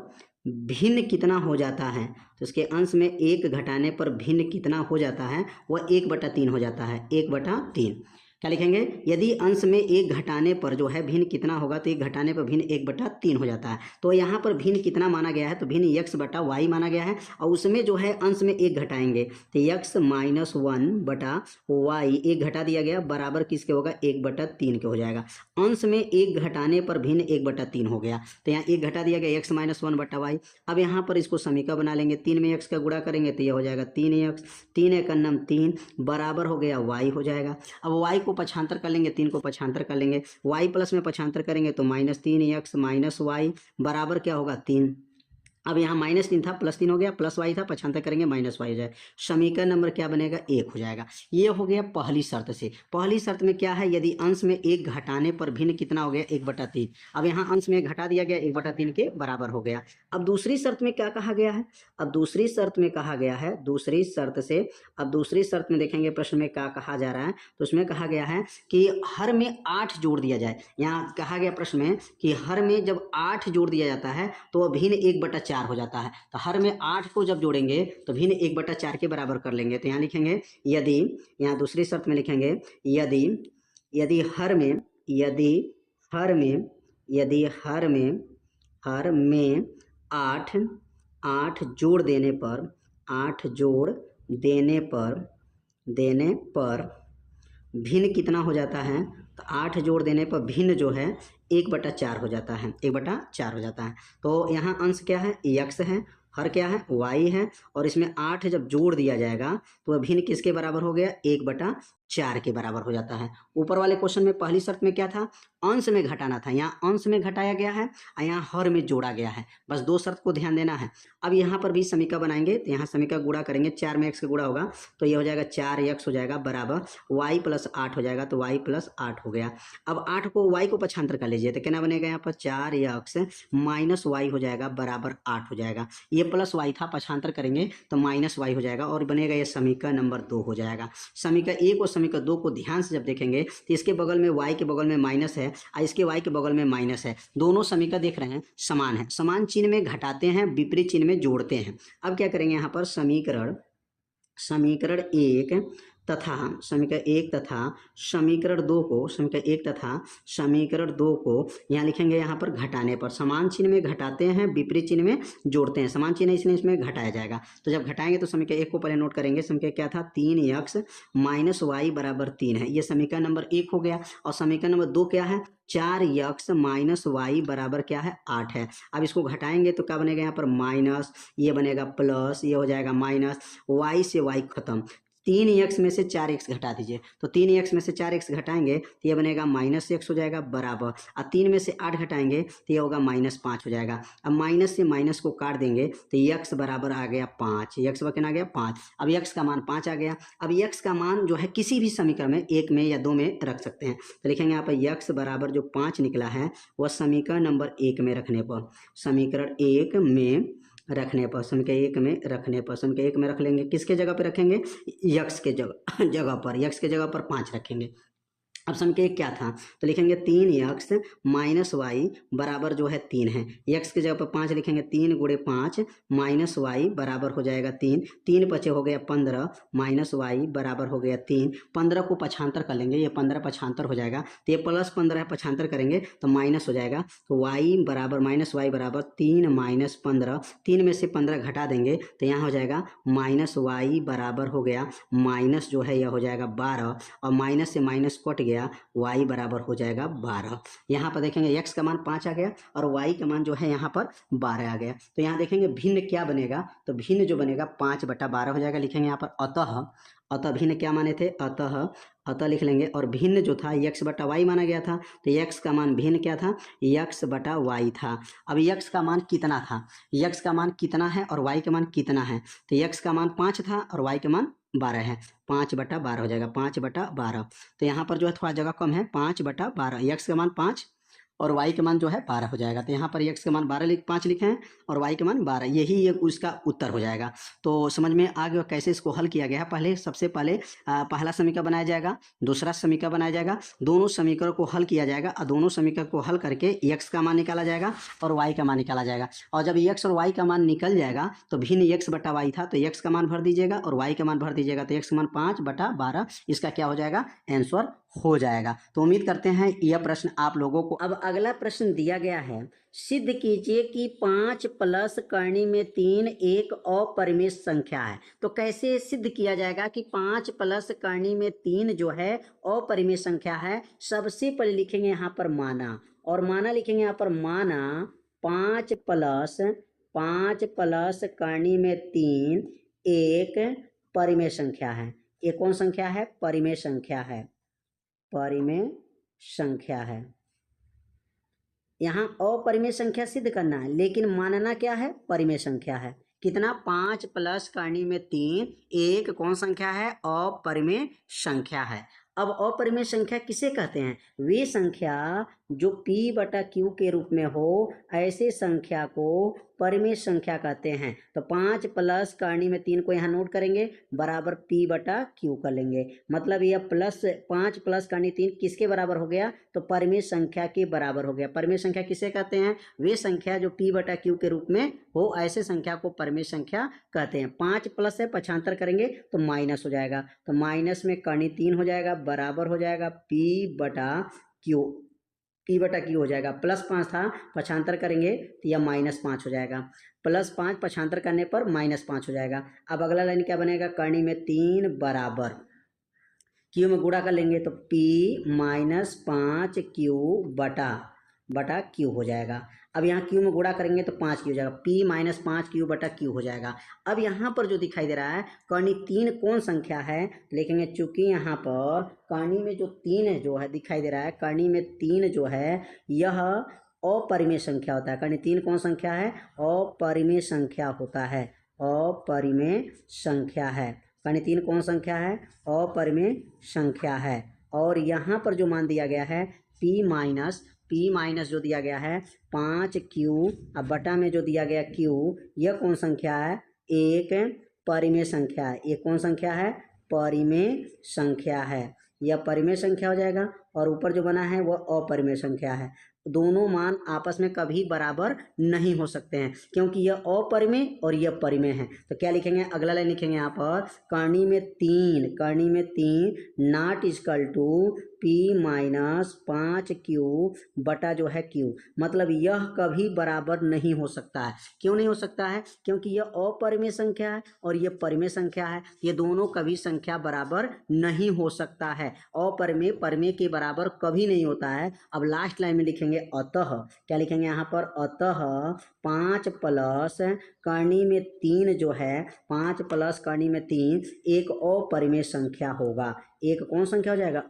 Speaker 1: भिन्न कितना हो जाता है, तो इसके अंश में 1 घटाने पर भिन्न कितना हो जाता है, वह 1/3 हो जाता है, 1/3। क्या लिखेंगे, यदि अंश में एक घटाने पर जो है भिन्न कितना होगा, तो एक घटाने पर भिन्न 1/3 हो जाता है। तो यहाँ पर भिन्न कितना माना गया है, तो भिन्न x/y माना गया है, और उसमें जो है अंश में एक घटाएंगे तो x - 1/y, एक घटा दिया गया, बराबर किसके होगा, 1/3 के हो जाएगा। अंश में एक घटाने पर भिन्न 1/3 हो गया, तो यहाँ एक घटा दिया गया x - 1/y। अब यहाँ पर इसको समीकरण बना लेंगे, 3 में x का गुणा करेंगे तो यह हो जाएगा 3x, 3 एक अन्नम 3 बराबर हो गया y हो जाएगा। अब y को पक्षांतर कर लेंगे, 3 को पक्षांतर कर लेंगे, y प्लस में पक्षांतर करेंगे तो -3x - y बराबर क्या होगा 3। अब यहाँ -3 था, +3 हो गया, प्लस y था, पक्षांतर करेंगे -y हो जाएगा। समीकरण नंबर क्या बनेगा, 1 हो जाएगा। ये हो गया पहली शर्त से। पहली शर्त में क्या है, यदि अंश में एक घटाने पर भिन्न कितना हो गया, 1/3। अब यहाँ अंश में घटा दिया गया, 1/3 के बराबर हो गया। अब दूसरी शर्त में क्या कहा गया है, अब दूसरी शर्त में कहा गया है, दूसरी शर्त से, अब दूसरी शर्त में देखेंगे प्रश्न में क्या कहा जा रहा है, तो उसमें कहा गया है कि हर में 8 जोड़ दिया जाए। यहाँ कहा गया प्रश्न में कि हर में जब 8 जोड़ दिया जाता है तो वह भिन्न 1/4 हो जाता है। तो हर में 8 को जब जोड़ेंगे तो भिन्न 1/4 के बराबर कर लेंगे। तो यहाँ लिखेंगे यदि, यहाँ दूसरी शर्त में लिखेंगे यदि, यदि हर में, यदि हर में, यदि हर में 8 जोड़ देने पर, 8 जोड़ देने पर भिन्न कितना हो जाता है, तो 8 जोड़ देने पर भिन्न जो है 1/4 हो जाता है, 1/4 हो जाता है। तो यहाँ अंश क्या है, x है, हर क्या है, y है, और इसमें 8 जब जोड़ दिया जाएगा तो वह भिन्न किसके बराबर हो गया, 1/4 के बराबर हो जाता है। ऊपर वाले क्वेश्चन में पहली शर्त में क्या था, अंश में घटाना था, यहाँ अंश में घटाया गया है और यहाँ हर में जोड़ा गया है, बस 2 शर्त को ध्यान देना है। अब यहाँ पर भी समीकरण बनाएंगे, तो यहाँ समीकरण गुणा करेंगे, 4 में x का गुणा होगा तो ये हो जाएगा 4x हो जाएगा बराबर y + 8 हो जाएगा, तो y + 8 हो गया। अब 8 को y को पक्षांतर कर लीजिए, तो कितना बनेगा, यहाँ पर 4x - y हो जाएगा बराबर 8 हो जाएगा। ये प्लस y था, पक्षांतर करेंगे तो -y हो जाएगा और बनेगा ये समीकरण नंबर 2 हो जाएगा। समीकरण 1 और समीकरण 2 को ध्यान से जब देखेंगे तो इसके बगल में y के बगल में माइनस है और इसके y के बगल में माइनस है, दोनों समीकरण देख रहे हैं समान है, समान चिन्ह में घटाते हैं, विपरीत चिन्ह में जोड़ते हैं। अब क्या करेंगे, यहाँ पर समीकरण 1 तथा समीकरण 1 तथा समीकरण 2 को, समीकरण 1 तथा समीकरण 2 को यहाँ लिखेंगे, यहाँ पर घटाने पर, समान चिन्ह में घटाते हैं, विपरीत चिन्ह में जोड़ते हैं, समान चिन्ह इसलिए इसमें घटाया जाएगा। तो जब घटाएंगे तो समीकरण 1 को पहले नोट करेंगे, समीकरण क्या था, 3x - y बराबर 3 है, ये समीकरण नंबर 1 हो गया। और समीकरण नंबर 2 क्या है, 4x - y बराबर क्या है, 8 है। अब इसको घटाएंगे तो क्या बनेगा, यहाँ पर माइनस, ये बनेगा प्लस, ये हो जाएगा माइनस, y से y खत्म, 3x में से 4x घटा दीजिए, तो 3x में से 4x घटाएंगे तो ये बनेगा -x हो जाएगा बराबर, और 3 में से 8 घटाएंगे तो ये होगा -5 हो जाएगा। अब माइनस से माइनस को काट देंगे तो x बराबर आ गया 5, x बराबर आ गया 5। अब x का मान 5 आ गया। अब x का मान जो है किसी भी समीकरण में 1 में या 2 में रख सकते हैं, तो लिखेंगे यहाँ पर x बराबर जो 5 निकला है वह समीकरण नंबर 1 में रखने पर, समीकरण 1 में रखने पर, समीकरण 1 में रखने पर, समीकरण 1 में रख लेंगे, किसके जगह पे रखेंगे, x के जगह पर, x के जगह पर 5 रखेंगे। अब समीकरण 1 क्या था, तो लिखेंगे 3x - y बराबर जो है 3 है, x के जगह पर 5 लिखेंगे, 3 × 5 - y बराबर हो जाएगा 3, 3 5 हो गया 15 - y बराबर हो गया 3, 15 को पक्षांतर कर लेंगे, ये 15 पक्षांतर हो जाएगा, तो ये +15 पक्षांतर करेंगे तो माइनस हो जाएगा, तो y बराबर -y बराबर 3 - 15, 3 में से 15 घटा देंगे तो यहाँ हो जाएगा -y बराबर हो गया माइनस जो है यह हो जाएगा 12, और माइनस से माइनस कट गया, y बराबर हो जाएगा 12। यहाँ पर देखेंगे x का मान 5 आ गया और y का मान जो है यहाँ पर 12 आ गया। तो यहाँ देखेंगे भिन्न क्या बनेगा, तो भिन्न जो बनेगा 5/12 हो जाएगा। लिखेंगे यहाँ पर अतः भिन्न क्या माने थे, अतः लिख लेंगे, और भिन्न जो था x/y माना गया था, तो x का मान भिन्न क्या था, x/y था। अब x का मान कितना था, x का मान कितना है और y का मान कितना है, तो x का मान 5 था और y का मान 12 है, 5/12 हो जाएगा, 5/12। तो यहाँ पर जो है थोड़ा जगह कम है, 5/12, x का मान 5 और y का मान जो है 12 हो जाएगा। तो यहाँ पर x का मान 5 लिखे हैं और y का मान 12, यही ये उसका उत्तर हो जाएगा। तो समझ में आ गया कैसे इसको हल किया गया है। पहले सबसे पहले पहला समीकरण बनाया जाएगा, दूसरा समीकरण बनाया जाएगा, दोनों समीकरण को हल किया जाएगा और दोनों समीकरण को हल करके x का मान निकाला जाएगा और y का मान निकाला जाएगा। और जब x और y का मान निकल जाएगा तो भिन्न x/y था, तो x का मान भर दीजिएगा और y का मान भर दीजिएगा, तो x का मान 5/12 इसका क्या हो जाएगा, आंसर हो जाएगा। तो उम्मीद करते हैं यह प्रश्न आप लोगों को। अब अगला प्रश्न दिया गया है, सिद्ध कीजिए कि 5 प्लस करनी में 3 एक अपरिमेय संख्या है। तो कैसे सिद्ध किया जाएगा कि 5 प्लस करनी में 3 जो है अपरिमेय संख्या है। सबसे पहले लिखेंगे यहाँ पर माना, और माना लिखेंगे यहाँ पर माना 5 प्लस करनी में 3 एक परिमेय संख्या है। ये कौन संख्या है? परिमेय संख्या है, परिमेय संख्या है। यहाँ अपरिमेय संख्या सिद्ध करना है, लेकिन मानना क्या है? परिमेय संख्या है। कितना? 5 प्लस करनी में 3 एक कौन संख्या है? अपरिमेय संख्या है। अब अपरिमेय संख्या किसे कहते हैं? वे संख्या जो p बटा q के रूप में हो, ऐसे संख्या को परिमेय संख्या कहते हैं। तो 5 प्लस करनी में 3 को यहाँ नोट करेंगे, बराबर p बटा q कर लेंगे। मतलब यह 5 प्लस करनी 3 किसके बराबर हो गया? तो परिमेय संख्या के बराबर हो गया। परिमेय संख्या किसे कहते हैं? वे संख्या जो p बटा q के रूप में हो, ऐसे संख्या को परिमेय संख्या कहते हैं। 5 प्लस है, पक्षांतर करेंगे तो माइनस हो जाएगा, तो माइनस में करनी 3 हो जाएगा, बराबर हो जाएगा p बटा q हो जाएगा। प्लस 5 था, पक्षांतर करेंगे तो यह -5 हो जाएगा। प्लस 5 पक्षांतर करने पर -5 हो जाएगा। अब अगला लाइन क्या बनेगा? करनी में 3 बराबर q में गुणा कर लेंगे तो p -5 q बटा q हो जाएगा। अब यहाँ q में गुणा करेंगे तो 5 q हो जाएगा, p -5 q बटा q हो जाएगा। अब यहाँ पर जो दिखाई दे रहा है करनी 3 कौन संख्या है? लिखेंगे चूंकि यहाँ पर करनी में जो 3 जो है दिखाई दे रहा है, करनी में 3 जो है यह अपरिमेय संख्या होता है। करनी 3 कौन संख्या है? अपरिमेय संख्या होता है, अपरिमेय संख्या है। करनी 3 कौन संख्या है? अपरिमेय संख्या है। और यहाँ पर जो मान दिया गया है p माइनस जो दिया गया है 5q, अब बटा में जो दिया गया q, यह कौन संख्या है? एक परिमेय संख्या है। ये कौन संख्या है? परिमेय संख्या है। यह परिमेय संख्या हो जाएगा, और ऊपर जो बना है वह अपरिमेय संख्या है। दोनों मान आपस में कभी बराबर नहीं हो सकते हैं, क्योंकि यह अपरिमेय और यह परिमेय है। तो क्या लिखेंगे? अगला लाइन लिखेंगे यहाँ पर करनी में 3 not equal to p -5q बटा जो है q। मतलब यह कभी बराबर नहीं हो सकता है। क्यों नहीं हो सकता है? क्योंकि यह अपरिमेय संख्या है और यह परिमेय संख्या है। ये दोनों कभी संख्या बराबर नहीं हो सकता है। अपरिमेय परिमेय के बराबर कभी नहीं होता है। अब लास्ट लाइन में लिखेंगे अतः, क्या लिखेंगे यहाँ पर? अतः 5 प्लस करनी में 3 जो है, 5 प्लस करनी में 3 एक अपरिमेय संख्या होगा। एक कौन संख्या हो जाएगा?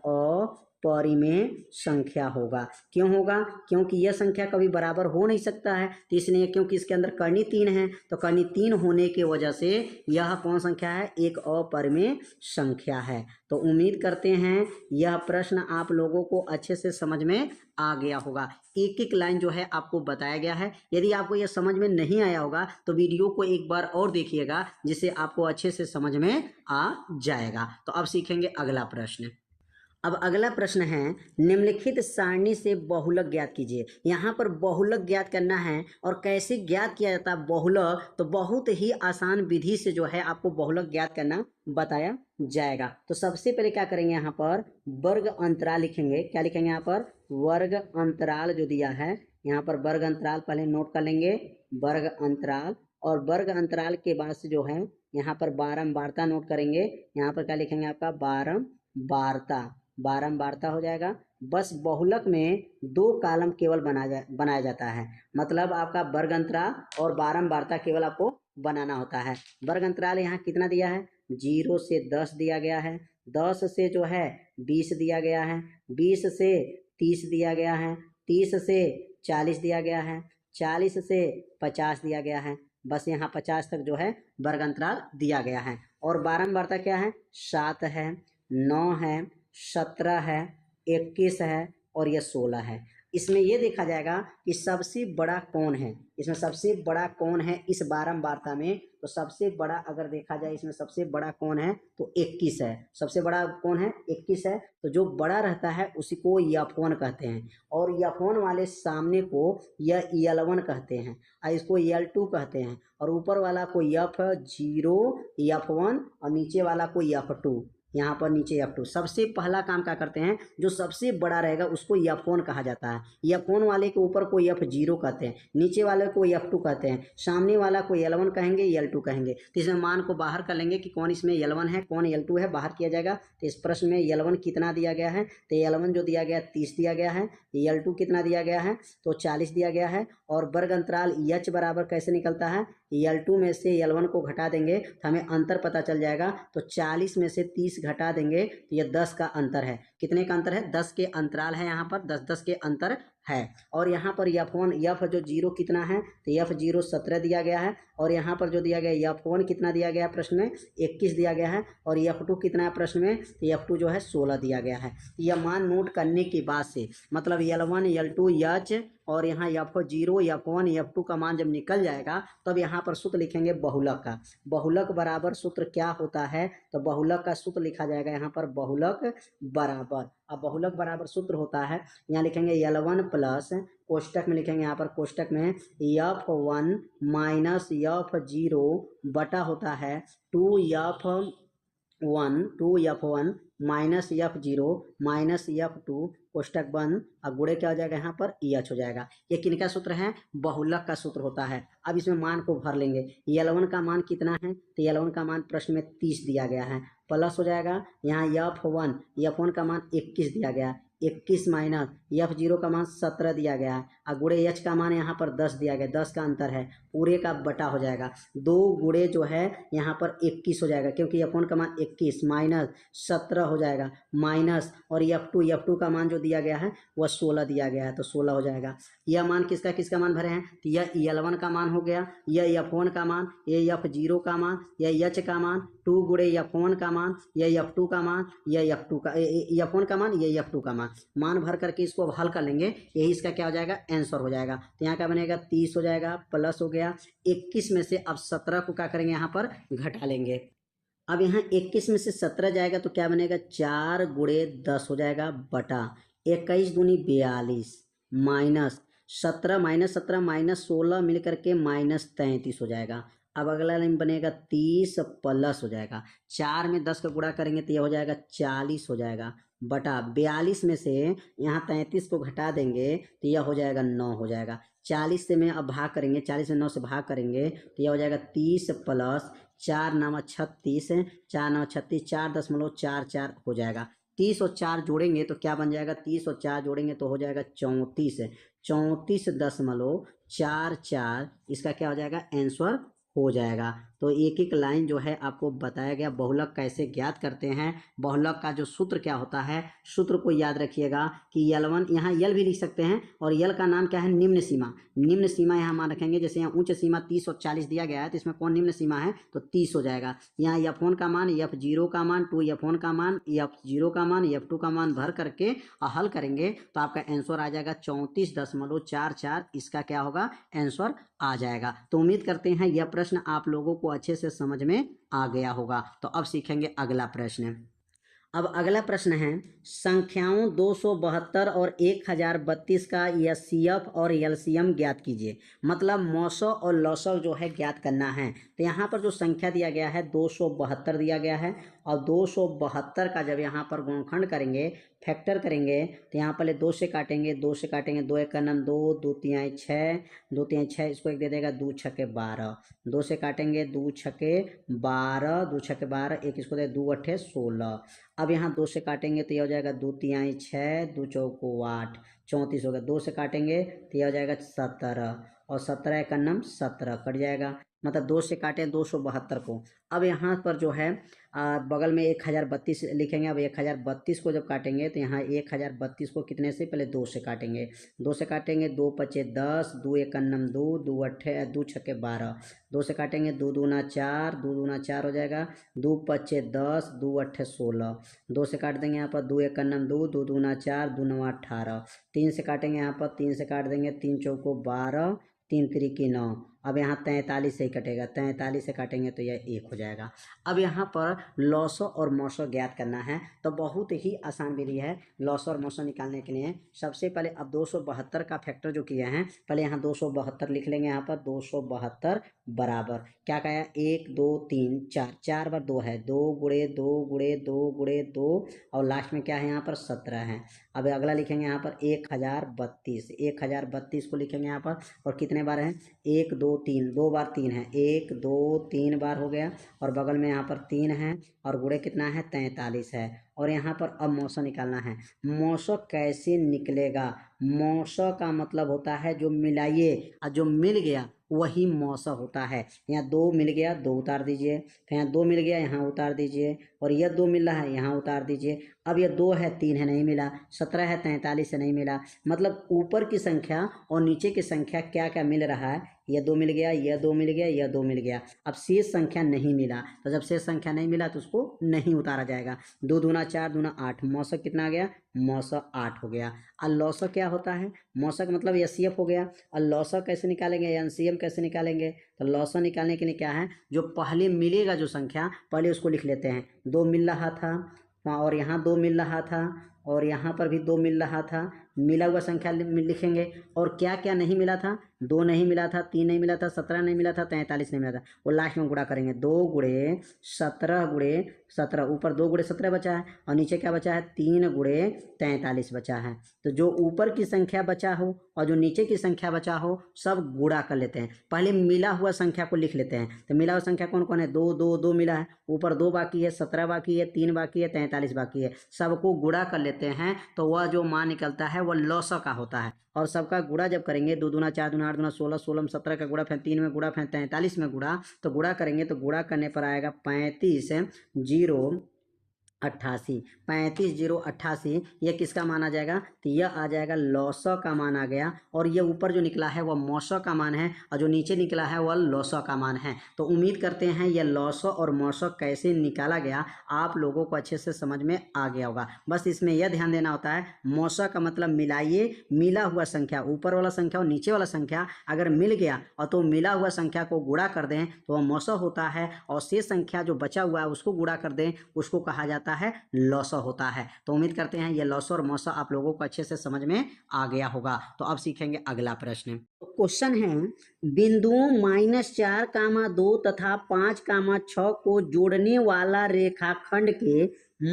Speaker 1: अपरिमेय संख्या होगा। क्यों होगा? क्योंकि यह संख्या कभी बराबर हो नहीं सकता है, तो इसलिए क्योंकि इसके अंदर करनी 3 है, तो करनी 3 होने की वजह से यह कौन संख्या है? एक अपरिमेय संख्या है। तो उम्मीद करते हैं यह प्रश्न आप लोगों को अच्छे से समझ में आ गया होगा। एक एक लाइन जो है आपको बताया गया है। यदि आपको यह समझ में नहीं आया होगा तो वीडियो को एक बार और देखिएगा, जिससे आपको अच्छे से समझ में आ जाएगा। तो अब सीखेंगे अगला प्रश्न। अब अगला प्रश्न है, निम्नलिखित सारणी से बहुलक ज्ञात कीजिए। यहाँ पर बहुलक ज्ञात करना है, और कैसे ज्ञात किया जाता है बहुलक? तो बहुत ही आसान विधि से जो है आपको बहुलक ज्ञात करना बताया जाएगा। तो सबसे पहले क्या करेंगे? यहाँ पर वर्ग अंतराल लिखेंगे। क्या लिखेंगे यहाँ पर? वर्ग अंतराल जो दिया है, यहाँ पर वर्ग अंतराल पहले नोट कर लेंगे, वर्ग अंतराल। और वर्ग अंतराल के बाद से जो है यहाँ पर बारंबारता नोट करेंगे। यहाँ पर क्या लिखेंगे? आपका बारंबारता हो जाएगा। बस बहुलक में 2 कॉलम केवल बनाया जाता है। मतलब आपका वर्ग अंतराल और बारंबारता केवल आपको बनाना होता है। वर्ग अंतराल यहाँ कितना दिया है? 0 से 10 दिया गया है, 10 से जो है 20 दिया गया है, 20 से 30 दिया गया है, 30 से 40 दिया गया है, 40 से 50 दिया गया है। बस यहाँ 50 तक जो है वर्ग अंतराल दिया गया है। और बारंबारता क्या है? 7 है, 9 है, 17 है, 21 है, और यह 16 है। इसमें यह देखा जाएगा कि सबसे बड़ा कौन है। इसमें सबसे बड़ा कौन है इस बारंबारता में? तो सबसे बड़ा अगर देखा जाए इसमें सबसे बड़ा कौन है तो 21 है। सबसे बड़ा कौन है? 21 है। तो जो बड़ा रहता है उसी को F1 कहते हैं, और F1 वाले सामने को यह L1 कहते हैं, और इसको L2 कहते हैं, और ऊपर वाला को F0 F1 और नीचे वाला को F2। यहाँ पर नीचे F2। सबसे पहला काम क्या करते हैं, जो सबसे बड़ा रहेगा उसको F1 कहा जाता है। F1 वाले के ऊपर को F0 कहते हैं, नीचे वाले को F2 कहते हैं, सामने वाला को L1 कहेंगे, L2 कहेंगे। तो इसमें मान को बाहर कर लेंगे कि कौन इसमें L1 है कौन L2 है, बाहर किया जाएगा। तो इस प्रश्न में L1 कितना दिया गया है, तो L1 जो दिया गया 30 दिया गया है, L2 कितना दिया गया है तो 40 दिया गया है। और वर्ग अंतराल H बराबर कैसे निकलता है, L2 में से L1 को घटा देंगे तो हमें अंतर पता चल जाएगा। तो 40 में से 30 घटा देंगे तो ये 10 का अंतर है। कितने का अंतर है, 10 के अंतराल है, यहाँ पर 10-10 के अंतर है। और यहाँ पर F1 F जो 0 कितना है, तो F0 17 दिया गया है। और यहाँ पर जो दिया गया F1 कितना दिया गया है प्रश्न में 21 दिया गया है। और F2 कितना है प्रश्न में, तो F2 जो है 16 दिया गया है। यह मान नोट करने के बाद से मतलब L1 L2 H और यहाँ F0 F1 F2 का मान जब निकल जाएगा तब यहाँ पर सूत्र लिखेंगे बहुलक का। बहुलक बराबर सूत्र क्या होता है, तो बहुलक का सूत्र लिखा जाएगा यहाँ पर बहुलक बराबर। अब बहुलक बराबर सूत्र होता है, यहाँ लिखेंगे L1 प्लस कोष्टक में लिखेंगे यहाँ पर कोष्टक में F1 माइनस F0 बटा होता है 2F1 minus F0 minus F2 कोष्टक बंद। अब गुणे क्या हो जाएगा यहाँ पर EH हो जाएगा। ये किनका सूत्र है, बहुलक का सूत्र होता है। अब इसमें मान को भर लेंगे। L1 का मान कितना है, तो L1 का मान प्रश्न में 30 दिया गया है, प्लस हो जाएगा यहाँ F1 का मान 21 दिया गया है, 21 माइनस F0 का मान 17 दिया गया है। और गुणे H का मान यहाँ पर 10 दिया गया, 10 का अंतर है, पूरे का बटा हो जाएगा। 2 गुणे जो है यहाँ पर 21 हो जाएगा, क्योंकि F1 का मान 21 माइनस 17 हो जाएगा, माइनस और F2 का मान जो दिया गया है वह 16 दिया गया है, तो 16 हो जाएगा। यह मान किसका मान भरे हैं, तो यह L1 का मान हो गया, यह F1 का मान, यह F0 का मान, यह H का मान, 2 गुणे F1 का मान, यह F2 का मान, यह F1 का मान, यह F2 का मान भर करके इसको हल कर लेंगे, यही इसका क्या हो जाएगा आंसर हो जाएगा। तो यहाँ क्या बनेगा 30 हो जाएगा, प्लस हो गया 21 में से अब 17 को क्या करेंगे यहाँ पर घटा लेंगे। अब यहाँ 21 में से 17 जाएगा तो क्या बनेगा 4 गुणे 10 हो जाएगा बटा 21 दूनी 42 माइनस 17 माइनस 16 मिल करके माइनस 33 हो जाएगा। अब अगला लाइन बनेगा 30 प्लस हो जाएगा 4 में 10 का गुणा करेंगे तो यह हो जाएगा 40 हो जाएगा बटा 42 में से यहाँ 33 को घटा देंगे तो यह हो जाएगा 9 हो जाएगा। 40 से में अब भाग करेंगे, 40 से 9 से भाग करेंगे तो यह हो जाएगा 30 प्लस 4 9 36, 4 9 36, 4.44 हो जाएगा। 30 और 4 जोड़ेंगे तो क्या बन जाएगा, 30 और 4 जोड़ेंगे तो हो जाएगा 34.44, इसका क्या हो जाएगा आंसर हो जाएगा। तो एक एक लाइन जो है आपको बताया गया बहुलक कैसे ज्ञात करते हैं। बहुलक का जो सूत्र क्या होता है, सूत्र को याद रखिएगा कि L1 यहाँ L भी लिख सकते हैं और L का नाम क्या है निम्न सीमा। निम्न सीमा यहाँ मान रखेंगे, जैसे यहाँ उच्च सीमा 30 और 40 दिया गया है तो इसमें कौन निम्न सीमा है तो 30 हो जाएगा। यहाँ F1 का मान, F0 का मान, 2F1 का मान, F0 का मान, F2 का मान भर करके हल करेंगे तो आपका आंसर आ जाएगा 34.44, इसका क्या होगा आंसर आ जाएगा। तो उम्मीद करते हैं यह प्रश्न आप लोगों को अच्छे से समझ में आ गया होगा। तो अब सीखेंगे अगला प्रश्न। अब अगला प्रश्न है संख्याओं 272 और 1032 का एचसीएफ और एलसीएम ज्ञात कीजिए। मतलब मौसौ और लौसौ जो है ज्ञात करना है। तो यहाँ पर जो संख्या दिया गया है 272 दिया गया है और 272 का जब यहाँ पर गुणनखंड करेंगे, फैक्टर करेंगे तो यहाँ पहले 2 से काटेंगे, 2 से काटेंगे, 2 एक नम 2, 2 तिहाई 6, 2 तिहाई 6, इसको एक दे देगा 2 छक्के 12, 2 से काटेंगे 2 छक्के 12, 2 छक्के 12, एक इसको दे 2 अट्ठे 16। अब यहाँ 2 से काटेंगे तो यह हो जाएगा 2 तिहाई 6, 2 चौको 8, 34 हो गया। 2 से काटेंगे तो यह हो जाएगा 17 और 17 एक नम 17 कट जाएगा। मतलब 2 से काटें 272 को। अब यहाँ पर जो है बगल में 1032 लिखेंगे। अब 1032 को जब काटेंगे तो यहाँ 1032 को कितने से, पहले 2 से काटेंगे, 2 से काटेंगे 2 पचे 10, 2 एक नम 2, 2 अट्ठे 2 छक्के 12, 2 से काटेंगे 2 दूना 4, 2 दूना 4 हो जाएगा, 2 पचे 10, 2 अट्ठे 16, 2 से काट देंगे यहाँ पर 2 एक नम 2, 2 दूना 4, 2 नवा 18, 3 से काटेंगे यहाँ पर, 3 से काट देंगे 3 चौको 12, 3 तिरिकी 9, अब यहाँ 43 से ही कटेगा, 43 से काटेंगे तो यह 1 हो जाएगा। अब यहाँ पर लॉसो और मौसो ज्ञात करना है, तो बहुत ही आसान विधि है लॉसो और मौसो निकालने के लिए। सबसे पहले अब 272 का फैक्टर जो किया है, पहले यहाँ 272 लिख लेंगे। यहाँ पर 272 बराबर क्या कहा, 1 2 3 4, 4 बार 2 है, 2 गुणे 2 गुणे 2 गुणे 2 और लास्ट में क्या है यहाँ पर 17 है। अब अगला लिखेंगे यहाँ पर 1032, 1032 को लिखेंगे यहाँ पर, और कितने बार है, 1 2 3, 2 बार 3 है, 1 2 3 बार हो गया, और बगल में यहाँ पर 3 है, और गुणे कितना है, 43 है। और यहाँ पर अब मौसम निकालना है। मौसम कैसे निकलेगा, मौसम का मतलब होता है जो मिलाइए और जो मिल गया वही मौसम होता है। यहाँ 2 मिल गया, 2 उतार दीजिए, फिर यहाँ 2 मिल गया, यहाँ उतार दीजिए, और यह 2 मिल रहा है, यहाँ उतार दीजिए। अब यह 2 है, 3 है, नहीं मिला, 17 है, 43 से नहीं मिला। मतलब ऊपर की संख्या और नीचे की संख्या क्या क्या मिल रहा है, यह 2 मिल गया, यह 2 मिल गया, यह 2 मिल गया। अब शेष संख्या नहीं मिला, तो जब शेष संख्या नहीं मिला तो उसको नहीं उतारा जाएगा। 2 दूना 4 दूना 8, मौसम कितना आ गया, मौसम 8 हो गया। और लौसक क्या होता है, मौसक मतलब एचसीएफ हो गया। और लौसक कैसे निकालेंगे, एनसीएम कैसे निकालेंगे, तो लौसक निकालने के लिए क्या है, जो पहले मिलेगा जो संख्या पहले उसको लिख लेते हैं। 2 मिल रहा था, और यहाँ 2 मिल रहा था, और यहाँ पर भी 2 मिल रहा था, मिला हुआ संख्या लिखेंगे। और क्या क्या नहीं मिला था, 2 नहीं मिला था, 3 नहीं मिला था, 17 नहीं मिला था, 43 नहीं मिला था, वो लास्ट में गुणा करेंगे। 2 गुणे 17 गुणे 17, ऊपर 2 गुणे 17 बचा है, और नीचे क्या बचा है, 3 गुणे 43 बचा है। तो जो ऊपर की संख्या बचा हो और जो नीचे की संख्या बचा हो सब गुणा कर लेते हैं। पहले मिला हुआ संख्या को लिख लेते हैं। तो मिला हुआ संख्या कौन कौन है, 2 2 2 मिला है, ऊपर 2 बाकी है, 17 बाकी है, 3 बाकी है, 43 बाकी है, सबको गुणा कर लेते हैं। तो वह जो मान निकलता है वह लौसक का होता है। और सबका गुणा जब करेंगे, 2 दूना 4 दूना 8 दूना 16, 16 में 17 का गुणा, फिर 3 में गुणा, फिर 43 में गुणा, तो गुणा करेंगे तो गुणा करने पर आएगा 35 0 88, 35 0 88। यह किसका मान आ जाएगा, तो यह आ जाएगा लौसक का मान आ गया। और यह ऊपर जो निकला है वह मौसक का मान है, और जो नीचे निकला है वह लौसक का मान है। तो उम्मीद करते हैं यह लौसक और मौसक कैसे निकाला गया आप लोगों को अच्छे से समझ में आ गया होगा। बस इसमें यह ध्यान देना होता है, मौसक का मतलब मिलाइए, मिला हुआ संख्या, ऊपर वाला संख्या और नीचे वाला संख्या अगर मिल गया और तो मिला हुआ संख्या को गुणा कर दें तो वह मौसक होता है, और शेष संख्या जो बचा हुआ है उसको गुणा कर दें, उसको कहा जाता है लॉस होता है। तो उम्मीद करते हैं ये लॉस और मौसा आप लोगों को अच्छे से समझ में आ गया होगा। तो अब सीखेंगे अगला प्रश्न। तो क्वेश्चन है, बिंदुओं -4, 2 तथा 5, 6 को जोड़ने वाला रेखाखंड के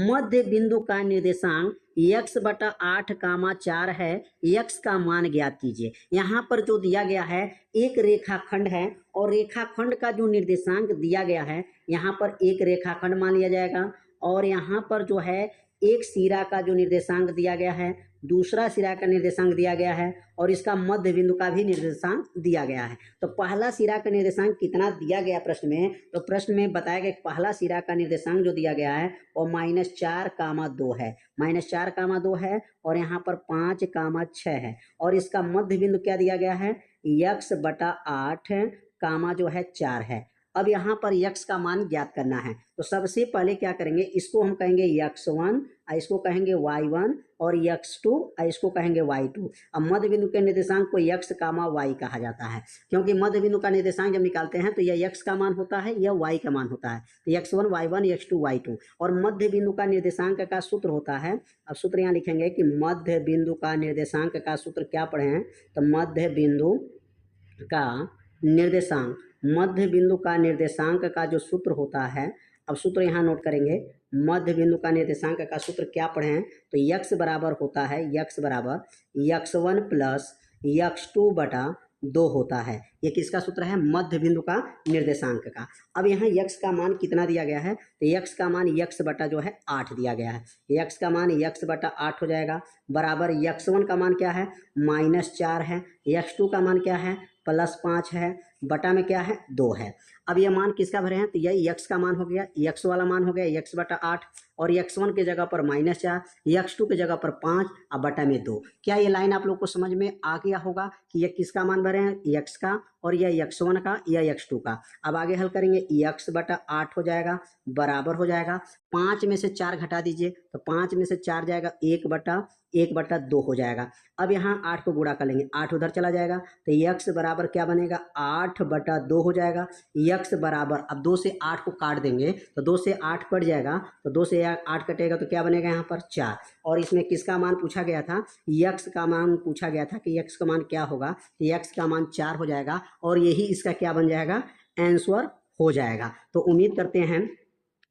Speaker 1: मध्य बिंदु का निर्देशांक x/8, 4 है, x का मान ज्ञात कीजिए। यहाँ पर जो दिया गया है एक रेखाखंड है, और रेखाखंड का जो निर्देशांक दिया गया है यहाँ पर एक रेखाखंड मान लिया जाएगा, और यहाँ पर जो है एक सिरा का जो निर्देशांक दिया गया है, दूसरा सिरा का निर्देशांक दिया गया है, और इसका मध्य बिंदु का भी निर्देशांक दिया गया है। तो पहला सिरा का निर्देशांक कितना दिया गया प्रश्न में, तो प्रश्न में बताया गया पहला सिरा का निर्देशांक जो दिया गया है वो -4, 2 है, -4, 2 है, और यहाँ पर 5, 6 है, और इसका मध्य बिंदु क्या दिया गया है, x/8, जो है 4 है। अब यहाँ पर x का मान ज्ञात करना है। तो सबसे पहले क्या करेंगे, इसको हम कहेंगे x1, इसको कहेंगे y1, और x2, इसको कहेंगे y2। अब मध्य बिंदु के निर्देशांक को x, y कहा जाता है, क्योंकि मध्य बिंदु का निर्देशांक जब निकालते हैं तो यह x का मान होता है, यह y का मान होता है। तो x1 y1, x2 y2, और मध्य बिंदु का निर्देशांक का सूत्र होता है। अब सूत्र यहाँ लिखेंगे कि मध्य बिंदु का निर्देशांक का सूत्र क्या पढ़े हैं, तो मध्य बिंदु का निर्देशांक, मध्य बिंदु का निर्देशांक का जो सूत्र होता है, अब सूत्र यहाँ नोट करेंगे, मध्य बिंदु का निर्देशांक का सूत्र क्या पढ़े हैं, तो x बराबर होता है, x बराबर x1 प्लस x2/2 होता है। ये किसका सूत्र है, मध्य बिंदु का निर्देशांक का। अब यहाँ x का मान कितना दिया गया है, तो x का मान x/8 दिया गया है, x का मान x/8 हो जाएगा, बराबर x1 का मान क्या है, -4 है, x2 का मान क्या है, +5 है, बटा में क्या है, 2 है। अब ये मान किसका भरे हैं, तो यही x का मान हो गया, x वाला मान हो गया x/8, और x1 के जगह पर -4, x2 के जगह पर 5, अब बटा में 2। क्या ये लाइन आप लोग को समझ में आ गया होगा कि ये किसका मान भरे हैं, x का, और यह x1 का, यह x2 का। अब आगे हल करेंगे, x/8 हो जाएगा, बराबर हो जाएगा 5 में से 4 घटा दीजिए, तो 5 में से 4 जाएगा 1/2, 1/2 हो जाएगा। अब यहाँ 8 को गुणा कर लेंगे, 8 उधर चला जाएगा तो x बराबर क्या बनेगा 8/2 हो जाएगा। x बराबर, अब 2 से 8 को काट देंगे तो 2 से 8 कट जाएगा, तो 2 से 8 कटेगा तो क्या बनेगा यहाँ पर 4। और इसमें किसका मान पूछा गया था, x का मान पूछा गया था कि x का मान क्या होगा, तो x का मान 4 हो जाएगा और यही इसका क्या बन जाएगा, आंसर हो जाएगा। तो उम्मीद करते हैं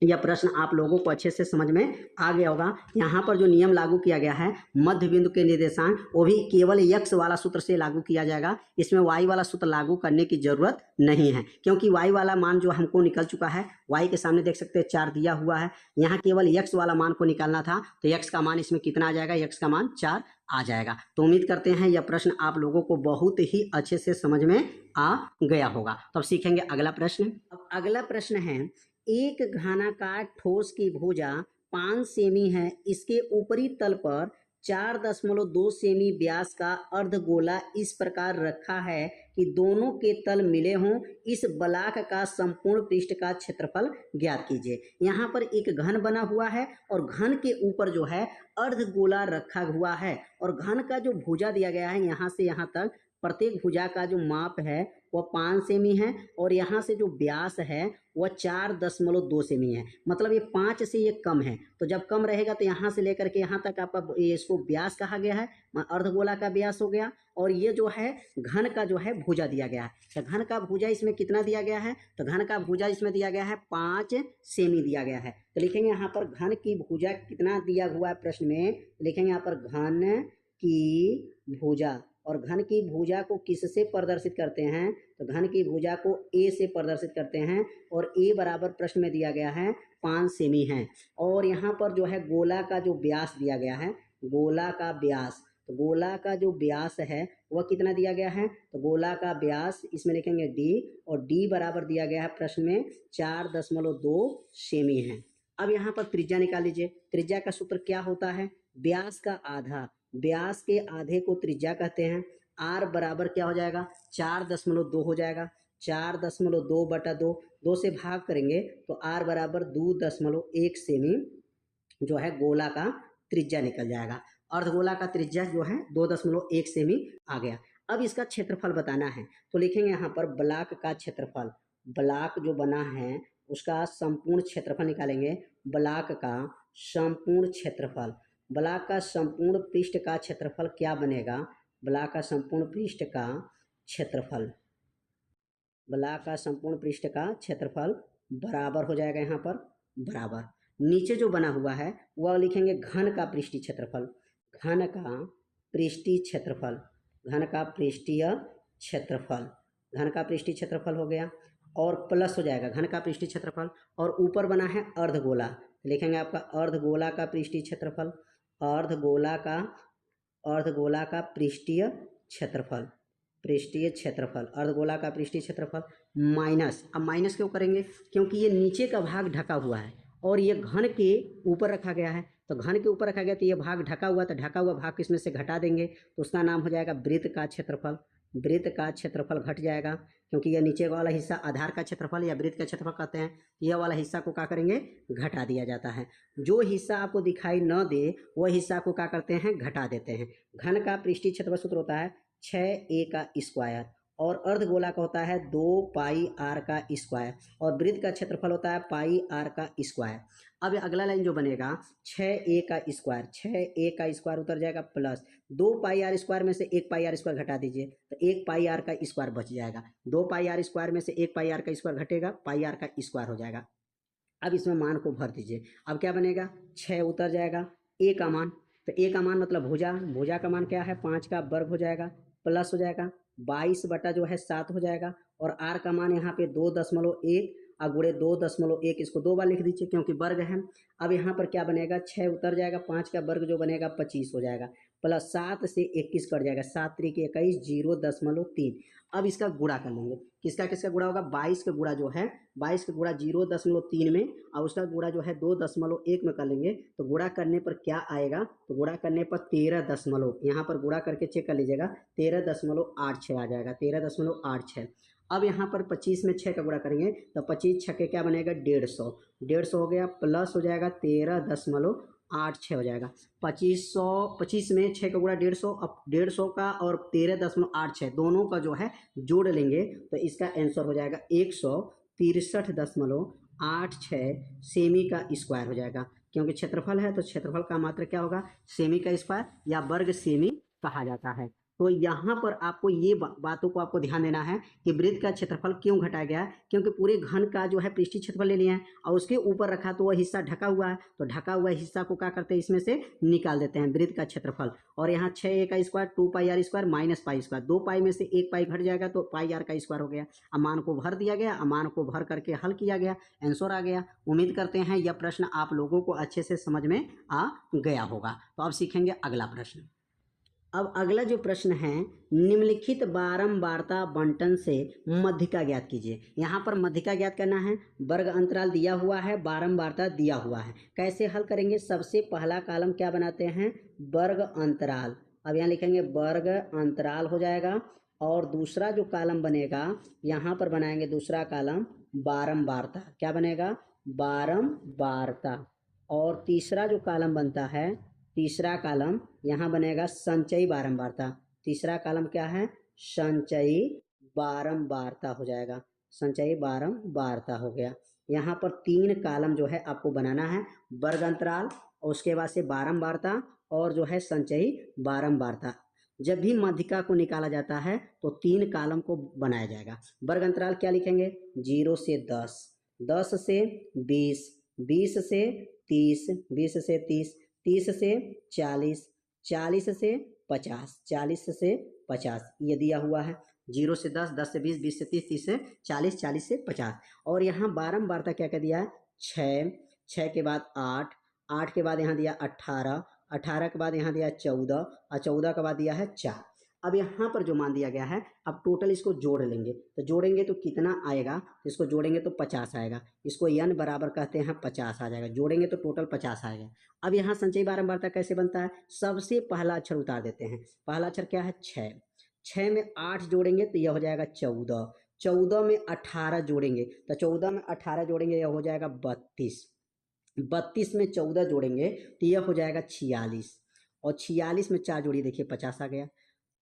Speaker 1: यह प्रश्न आप लोगों को अच्छे से समझ में आ गया होगा। यहाँ पर जो नियम लागू किया गया है मध्य बिंदु के निर्देशांक, वो भी केवल x वाला सूत्र से लागू किया जाएगा। इसमें y वाला सूत्र लागू करने की जरूरत नहीं है, क्योंकि y वाला मान जो हमको निकल चुका है, y के सामने देख सकते हैं 4 दिया हुआ है। यहाँ केवल x वाला मान को निकालना था, तो x का मान इसमें कितना आ जाएगा, x का मान 4 आ जाएगा। तो उम्मीद करते हैं यह प्रश्न आप लोगों को बहुत ही अच्छे से समझ में आ गया होगा। तो अब सीखेंगे अगला प्रश्न। अब अगला प्रश्न है, एक घनाकार ठोस की भुजा 5 सेमी है, इसके ऊपरी तल पर 4.2 सेमी व्यास का अर्धगोला इस प्रकार रखा है कि दोनों के तल मिले हों। इस ब्लॉक का संपूर्ण पृष्ठ का क्षेत्रफल ज्ञात कीजिए। यहाँ पर एक घन बना हुआ है और घन के ऊपर जो है अर्धगोला रखा हुआ है, और घन का जो भुजा दिया गया है यहाँ से यहाँ तक, प्रत्येक भुजा का जो माप है वह 5 सेमी है, और यहाँ से जो व्यास है वह 4.2 सेमी है। मतलब ये 5 से ये कम है, तो जब कम रहेगा तो यहाँ से लेकर के यहाँ तक आपका इसको व्यास कहा गया है, अर्धगोला का व्यास हो गया। और ये जो है घन का जो है भुजा दिया गया है, तो घन का भुजा इसमें कितना दिया गया है, तो घन का भुजा इसमें दिया गया है 5 सेमी दिया गया है। तो लिखेंगे यहाँ पर घन की भुजा कितना दिया हुआ है प्रश्न में, लिखेंगे यहाँ पर घन की भुजा। और घन की भुजा को किससे प्रदर्शित करते हैं, तो घन की भुजा को a से प्रदर्शित करते हैं, और a बराबर प्रश्न में दिया गया है 5 सेमी है। और यहाँ पर जो है गोला का जो व्यास दिया गया है, गोला का व्यास, तो गोला का जो व्यास है वह कितना दिया गया है, तो गोला का व्यास इसमें लिखेंगे d, और d बराबर दिया गया है प्रश्न में 4.2 सेमी है। अब यहाँ पर त्रिज्या निकाल लीजिए। त्रिज्या का सूत्र क्या होता है, व्यास का आधा, व्यास के आधे को त्रिज्या कहते हैं। r बराबर क्या हो जाएगा, 4.2 हो जाएगा। 4.2/2, 2 से भाग करेंगे तो r बराबर 2.1 सेमी जो है गोला का त्रिज्या निकल जाएगा। अर्धगोला का त्रिज्या जो है 2.1 सेमी आ गया। अब इसका क्षेत्रफल बताना है, तो लिखेंगे यहाँ पर ब्लॉक का क्षेत्रफल, ब्लॉक जो बना है उसका संपूर्ण क्षेत्रफल निकालेंगे। ब्लॉक का संपूर्ण क्षेत्रफल, ब्लॉक का संपूर्ण पृष्ठ का क्षेत्रफल क्या बनेगा, ब्लॉक का संपूर्ण पृष्ठ का क्षेत्रफल, ब्लॉक का संपूर्ण पृष्ठ का क्षेत्रफल बराबर हो जाएगा यहाँ पर बराबर, नीचे जो बना हुआ है वह लिखेंगे घन का पृष्ठीय क्षेत्रफल, घन का पृष्ठीय क्षेत्रफल, घन का पृष्ठीय क्षेत्रफल, घन का पृष्ठीय क्षेत्रफल हो गया, और प्लस हो जाएगा घन का पृष्ठीय क्षेत्रफल, और ऊपर बना है अर्धगोला, लिखेंगे आपका अर्धगोला का पृष्ठीय क्षेत्रफल, अर्धगोला का पृष्ठीय क्षेत्रफल, पृष्ठीय क्षेत्रफल, अर्धगोला का पृष्ठीय क्षेत्रफल माइनस। अब माइनस क्यों करेंगे, क्योंकि ये नीचे का भाग ढका हुआ है और ये घन के ऊपर रखा गया है, तो घन के ऊपर रखा गया तो ये भाग ढका हुआ, तो ढका हुआ भाग किसमें से घटा देंगे तो उसका नाम हो जाएगा वृत्त का क्षेत्रफल। वृत्त का क्षेत्रफल घट जाएगा, क्योंकि यह नीचे वाला हिस्सा आधार का क्षेत्रफल या वृत्त का क्षेत्रफल कहते हैं, यह वाला हिस्सा को क्या करेंगे घटा दिया जाता है। जो हिस्सा आपको दिखाई न दे वह हिस्सा को क्या करते हैं घटा देते हैं। घन का पृष्ठीय क्षेत्रफल सूत्र होता है 6a का स्क्वायर, और अर्धगोला का होता है 2πr का स्क्वायर, और वृत्त का क्षेत्रफल होता है πr का स्क्वायर। अब अगला लाइन जो बनेगा 6a का स्क्वायर, 6a का स्क्वायर उतर जाएगा प्लस 2πr स्क्वायर में से 1πr स्क्वायर घटा दीजिए तो 1πr का स्क्वायर बच जाएगा। 2πr स्क्वायर में से 1πr का स्क्वायर घटेगा, πr का स्क्वायर हो जाएगा। अब इसमें मान को भर दीजिए, अब क्या बनेगा 6 उतर जाएगा, a का मान, तो a का मान मतलब भुजा, भुजा का मान क्या है 5 का वर्ग हो जाएगा, प्लस हो जाएगा 22/7 हो जाएगा, और r का मान यहाँ पे 2.1 और गुणे 2.1, इसको 2 बार लिख दीजिए क्योंकि वर्ग है। अब यहाँ पर क्या बनेगा 6 उतर जाएगा, 5 का वर्ग जो बनेगा 25 हो जाएगा, प्लस 7 से 21 कट जाएगा, 7 त्रिक 21, 0.3। अब इसका गुणा कर लेंगे, किसका किसका गुणा होगा, 22 का गुणा जो है 22 का गुणा 0.3 में और उसका गुणा जो है 2.1 में कर लेंगे, तो गुणा करने पर क्या आएगा, तो गुणा करने पर 13 यहाँ पर गुणा करके चेक कर लीजिएगा 13.86 आ जाएगा, 13.86। अब यहाँ पर 25 में 6 का गुणा करेंगे तो 25 छक्के क्या बनेगा 150, 150 हो गया, प्लस हो जाएगा 13.86 8 6 हो जाएगा 2500। 25 में 6 का गुणा 150, अब 150 का और 13.86 दोनों का जो है जोड़ लेंगे तो इसका आंसर हो जाएगा 163.86 सेमी का स्क्वायर हो जाएगा। क्योंकि क्षेत्रफल है तो क्षेत्रफल का मात्रा क्या होगा, सेमी का स्क्वायर या वर्ग सेमी कहा जाता है। तो यहाँ पर आपको ये बातों को आपको ध्यान देना है कि वृत्त का क्षेत्रफल क्यों घटाया गया है, क्योंकि पूरे घन का जो है पृष्ठीय क्षेत्रफल ले लिया है और उसके ऊपर रखा तो वह हिस्सा ढका हुआ है, तो ढका हुआ हिस्सा को क्या करते हैं, इसमें से निकाल देते हैं वृत्त का क्षेत्रफल। और यहाँ 6a का square 2πr square minus pi square, 2 पाई में से 1 पाई घट जाएगा तो पाई आर का स्क्वायर हो गया। अमान को भर दिया गया, अमान को भर करके हल किया गया, आंसर आ गया। उम्मीद करते हैं यह प्रश्न आप लोगों को अच्छे से समझ में आ गया होगा। तो अब सीखेंगे अगला प्रश्न। अब अगला जो प्रश्न है, निम्नलिखित बारंबारता बंटन से मध्यिका ज्ञात कीजिए। यहाँ पर मध्यिका ज्ञात करना है, वर्ग अंतराल दिया हुआ है, बारंबारता दिया हुआ है। कैसे हल करेंगे, सबसे पहला कॉलम क्या बनाते हैं, वर्ग अंतराल। अब यहाँ लिखेंगे वर्ग अंतराल हो जाएगा और दूसरा जो कॉलम बनेगा यहाँ पर बनाएंगे दूसरा कॉलम बारंबारता। क्या बनेगा, बारंबारता। और तीसरा जो कॉलम बनता है, तीसरा कॉलम यहाँ बनेगा संचयी बारंबारता। तीसरा कॉलम क्या है, संचयी बारंबारता हो जाएगा, संचयी बारंबारता हो गया। यहाँ पर 3 कॉलम जो है आपको बनाना है, वर्ग अंतराल और उसके बाद से बारंबारता और जो है संचयी बारंबारता। जब भी मध्यिका को निकाला जाता है तो 3 कॉलम को बनाया जाएगा। वर्ग अंतराल क्या लिखेंगे, 0 से 10, 10 से 20, 20 से 30, 20 से 30, 30 से 40, 40 से 50, 40 से 50 ये दिया हुआ है। 0 से 10, 10 से 20, 20 से 30, 30 से 40, 40 से 50। और यहाँ बारंबारता क्या कर दिया है, 6, 6 के बाद 8, 8 के बाद यहाँ दिया 18, 18 के बाद यहाँ दिया 14 और 14 के बाद दिया है 4। अब यहाँ पर जो मान दिया गया है, अब टोटल इसको जोड़ लेंगे तो जोड़ेंगे तो कितना आएगा, इसको जोड़ेंगे तो 50 आएगा। इसको n बराबर कहते हैं 50 आ जाएगा, जोड़ेंगे तो टोटल 50 आएगा। अब यहाँ संचयी बारंबारता कैसे बनता है, सबसे पहला अक्षर उतार देते हैं। पहला अक्षर क्या है, 6, 6 में 8 जोड़ेंगे तो यह हो जाएगा 14, 14 में 18 जोड़ेंगे तो 14 में 18 जोड़ेंगे यह हो जाएगा 32, 32 में 14 जोड़ेंगे तो यह हो जाएगा 46 और 46 में 4 जोड़िए, देखिए 50 आ गया,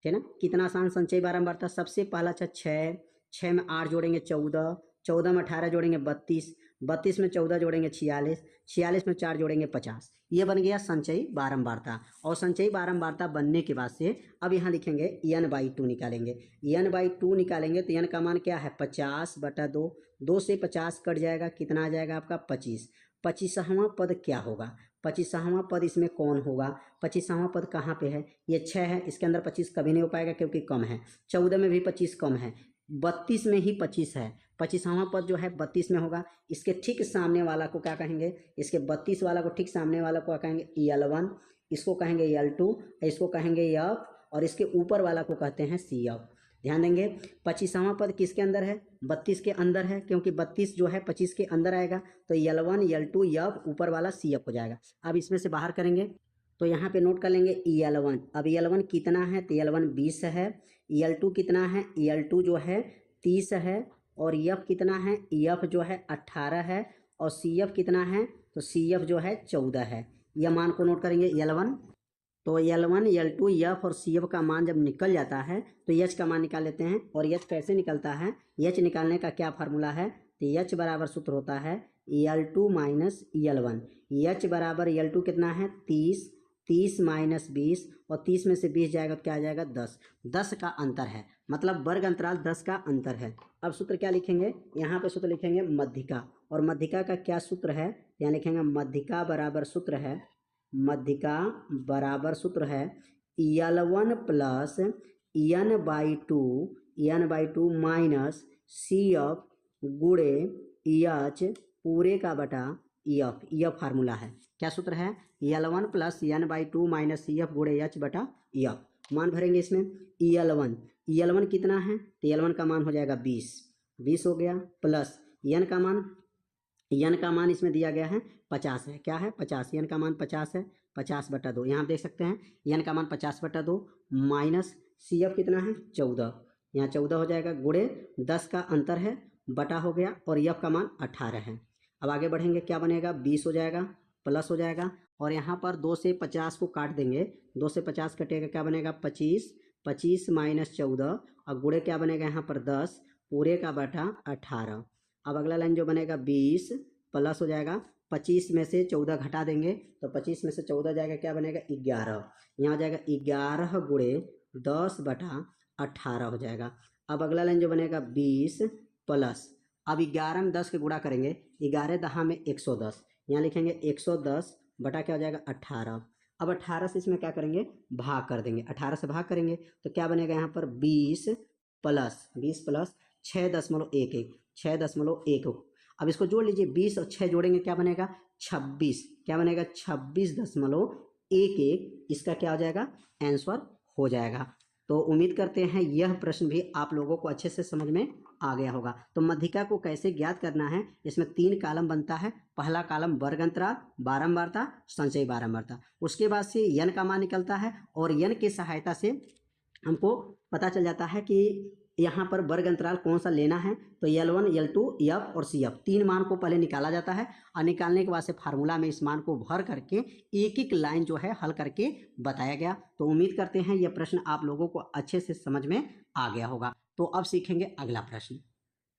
Speaker 1: है ना। कितना आसान संचयी बारंबारता। सबसे पहला अच्छा 6, 6 में 8 जोड़ेंगे 14, 14 में 18 जोड़ेंगे 32, 32 में 14 जोड़ेंगे 46, 46 में 4 जोड़ेंगे 50। ये बन गया संचयी बारंबारता। और संचयी बारंबारता बनने के बाद से अब यहाँ लिखेंगे n/2 निकालेंगे। n/2 निकालेंगे तो n का मान क्या है, 50/2, 2 से 50 कट जाएगा, कितना आ जाएगा आपका 25। 25वां पद क्या होगा, 25वां पद इसमें कौन होगा, 25वां पद कहाँ पे है, ये 6 है, इसके अंदर 25 कभी नहीं हो पाएगा क्योंकि कम है। 14 में भी 25 कम है, 32 में ही 25 है, 25वां पद जो है 32 में होगा। इसके ठीक सामने वाला को क्या कहेंगे, इसके 32 वाला को ठीक सामने वाला को क्या कहेंगे, L1, इसको कहेंगे L2, इसको कहेंगे F और इसके ऊपर वाला को कहते हैं CF। ध्यान देंगे 25वां पद किसके अंदर है, 32 के अंदर है, क्योंकि 32 जो है 25 के अंदर आएगा तो L1 L2 F ऊपर वाला CF हो जाएगा। अब इसमें से बाहर करेंगे तो यहाँ पे नोट कर लेंगे L1। अब L1 कितना है, तो L1 20 है। L2 कितना है, L2 जो है 30 है। और F कितना है, F जो है 18 है। और CF कितना है, तो CF जो है 14 है। यह मान को नोट करेंगे L1। तो L1 L2 F और CF का मान जब निकल जाता है तो H का मान निकाल लेते हैं। और H कैसे निकलता है, H निकालने का क्या फार्मूला है, तो H बराबर सूत्र होता है L2 माइनस L1। H बराबर L2 कितना है 30, 30 माइनस 20 और 30 में से 20 जाएगा तो क्या आ जाएगा 10, 10 का अंतर है, मतलब वर्ग अंतराल 10 का अंतर है। अब सूत्र क्या लिखेंगे, यहाँ पे सूत्र लिखेंगे मध्यिका। और मध्यिका का क्या सूत्र है, यहाँ लिखेंगे मध्यिका बराबर सूत्र है, मध्यिका बराबर सूत्र है L1 plus n/2 minus CF गुणे H पूरे का बटा F। यह फार्मूला है, क्या सूत्र है, L1 plus n/2 minus CF गुणे H बटा F। मान भरेंगे इसमें L1 कितना है, तो L1 का मान हो जाएगा 20 हो गया, प्लस n का मान इसमें दिया गया है 50 है, क्या है 50, n का मान 50 है, 50/2 यहाँ आप देख सकते हैं n का मान 50/2 माइनस CF कितना है 14, यहाँ 14 हो जाएगा, गुणे 10 का अंतर है, बटा हो गया और F का मान 18 है। अब आगे बढ़ेंगे, क्या बनेगा 20 हो जाएगा, प्लस हो जाएगा और यहाँ पर 2 से 50 को काट देंगे। 2 से 50 कटेगा, क्या बनेगा 25, 25 माइनस 14 और गुणे क्या बनेगा यहाँ पर 10 पूरे का बटा 18। अब अगला लाइन जो बनेगा 20 प्लस हो जाएगा 25 में से 14 घटा देंगे तो 25 में से 14 जाएगा, क्या बनेगा 11। यहाँ हो जाएगा 11 गुणे 10 बटा 18 हो जाएगा। अब अगला लाइन जो बनेगा 20 प्लस, अब 11 में 10 के गुणा करेंगे, 11 दहा में 110, यहाँ लिखेंगे 110 बटा क्या हो जाएगा 18। अब 18 से इसमें क्या करेंगे भाग कर देंगे, 18 से भाग करेंगे तो क्या बनेगा यहाँ पर 20 प्लस 6.11, 6.11। अब इसको जोड़ लीजिए, 20 और 6 जोड़ेंगे क्या बनेगा 26, क्या बनेगा 26.11। इसका क्या हो जाएगा आंसर हो जाएगा। तो उम्मीद करते हैं यह प्रश्न भी आप लोगों को अच्छे से समझ में आ गया होगा। तो मध्यिका को कैसे ज्ञात करना है, इसमें 3 कॉलम बनता है। पहला कॉलम वर्ग अंतराल, बारंबारता, संचयी बारंबारता। उसके बाद से यन का मान निकलता है और यन की सहायता से हमको पता चल जाता है कि यहाँ पर वर्ग अंतराल कौन सा लेना है। तो L1, L2, F और CF 3 मान को पहले निकाला जाता है और निकालने के बाद से फार्मूला में इस मान को भर करके एक एक लाइन जो है हल करके बताया गया। तो उम्मीद करते हैं यह प्रश्न आप लोगों को अच्छे से समझ में आ गया होगा। तो अब सीखेंगे अगला प्रश्न।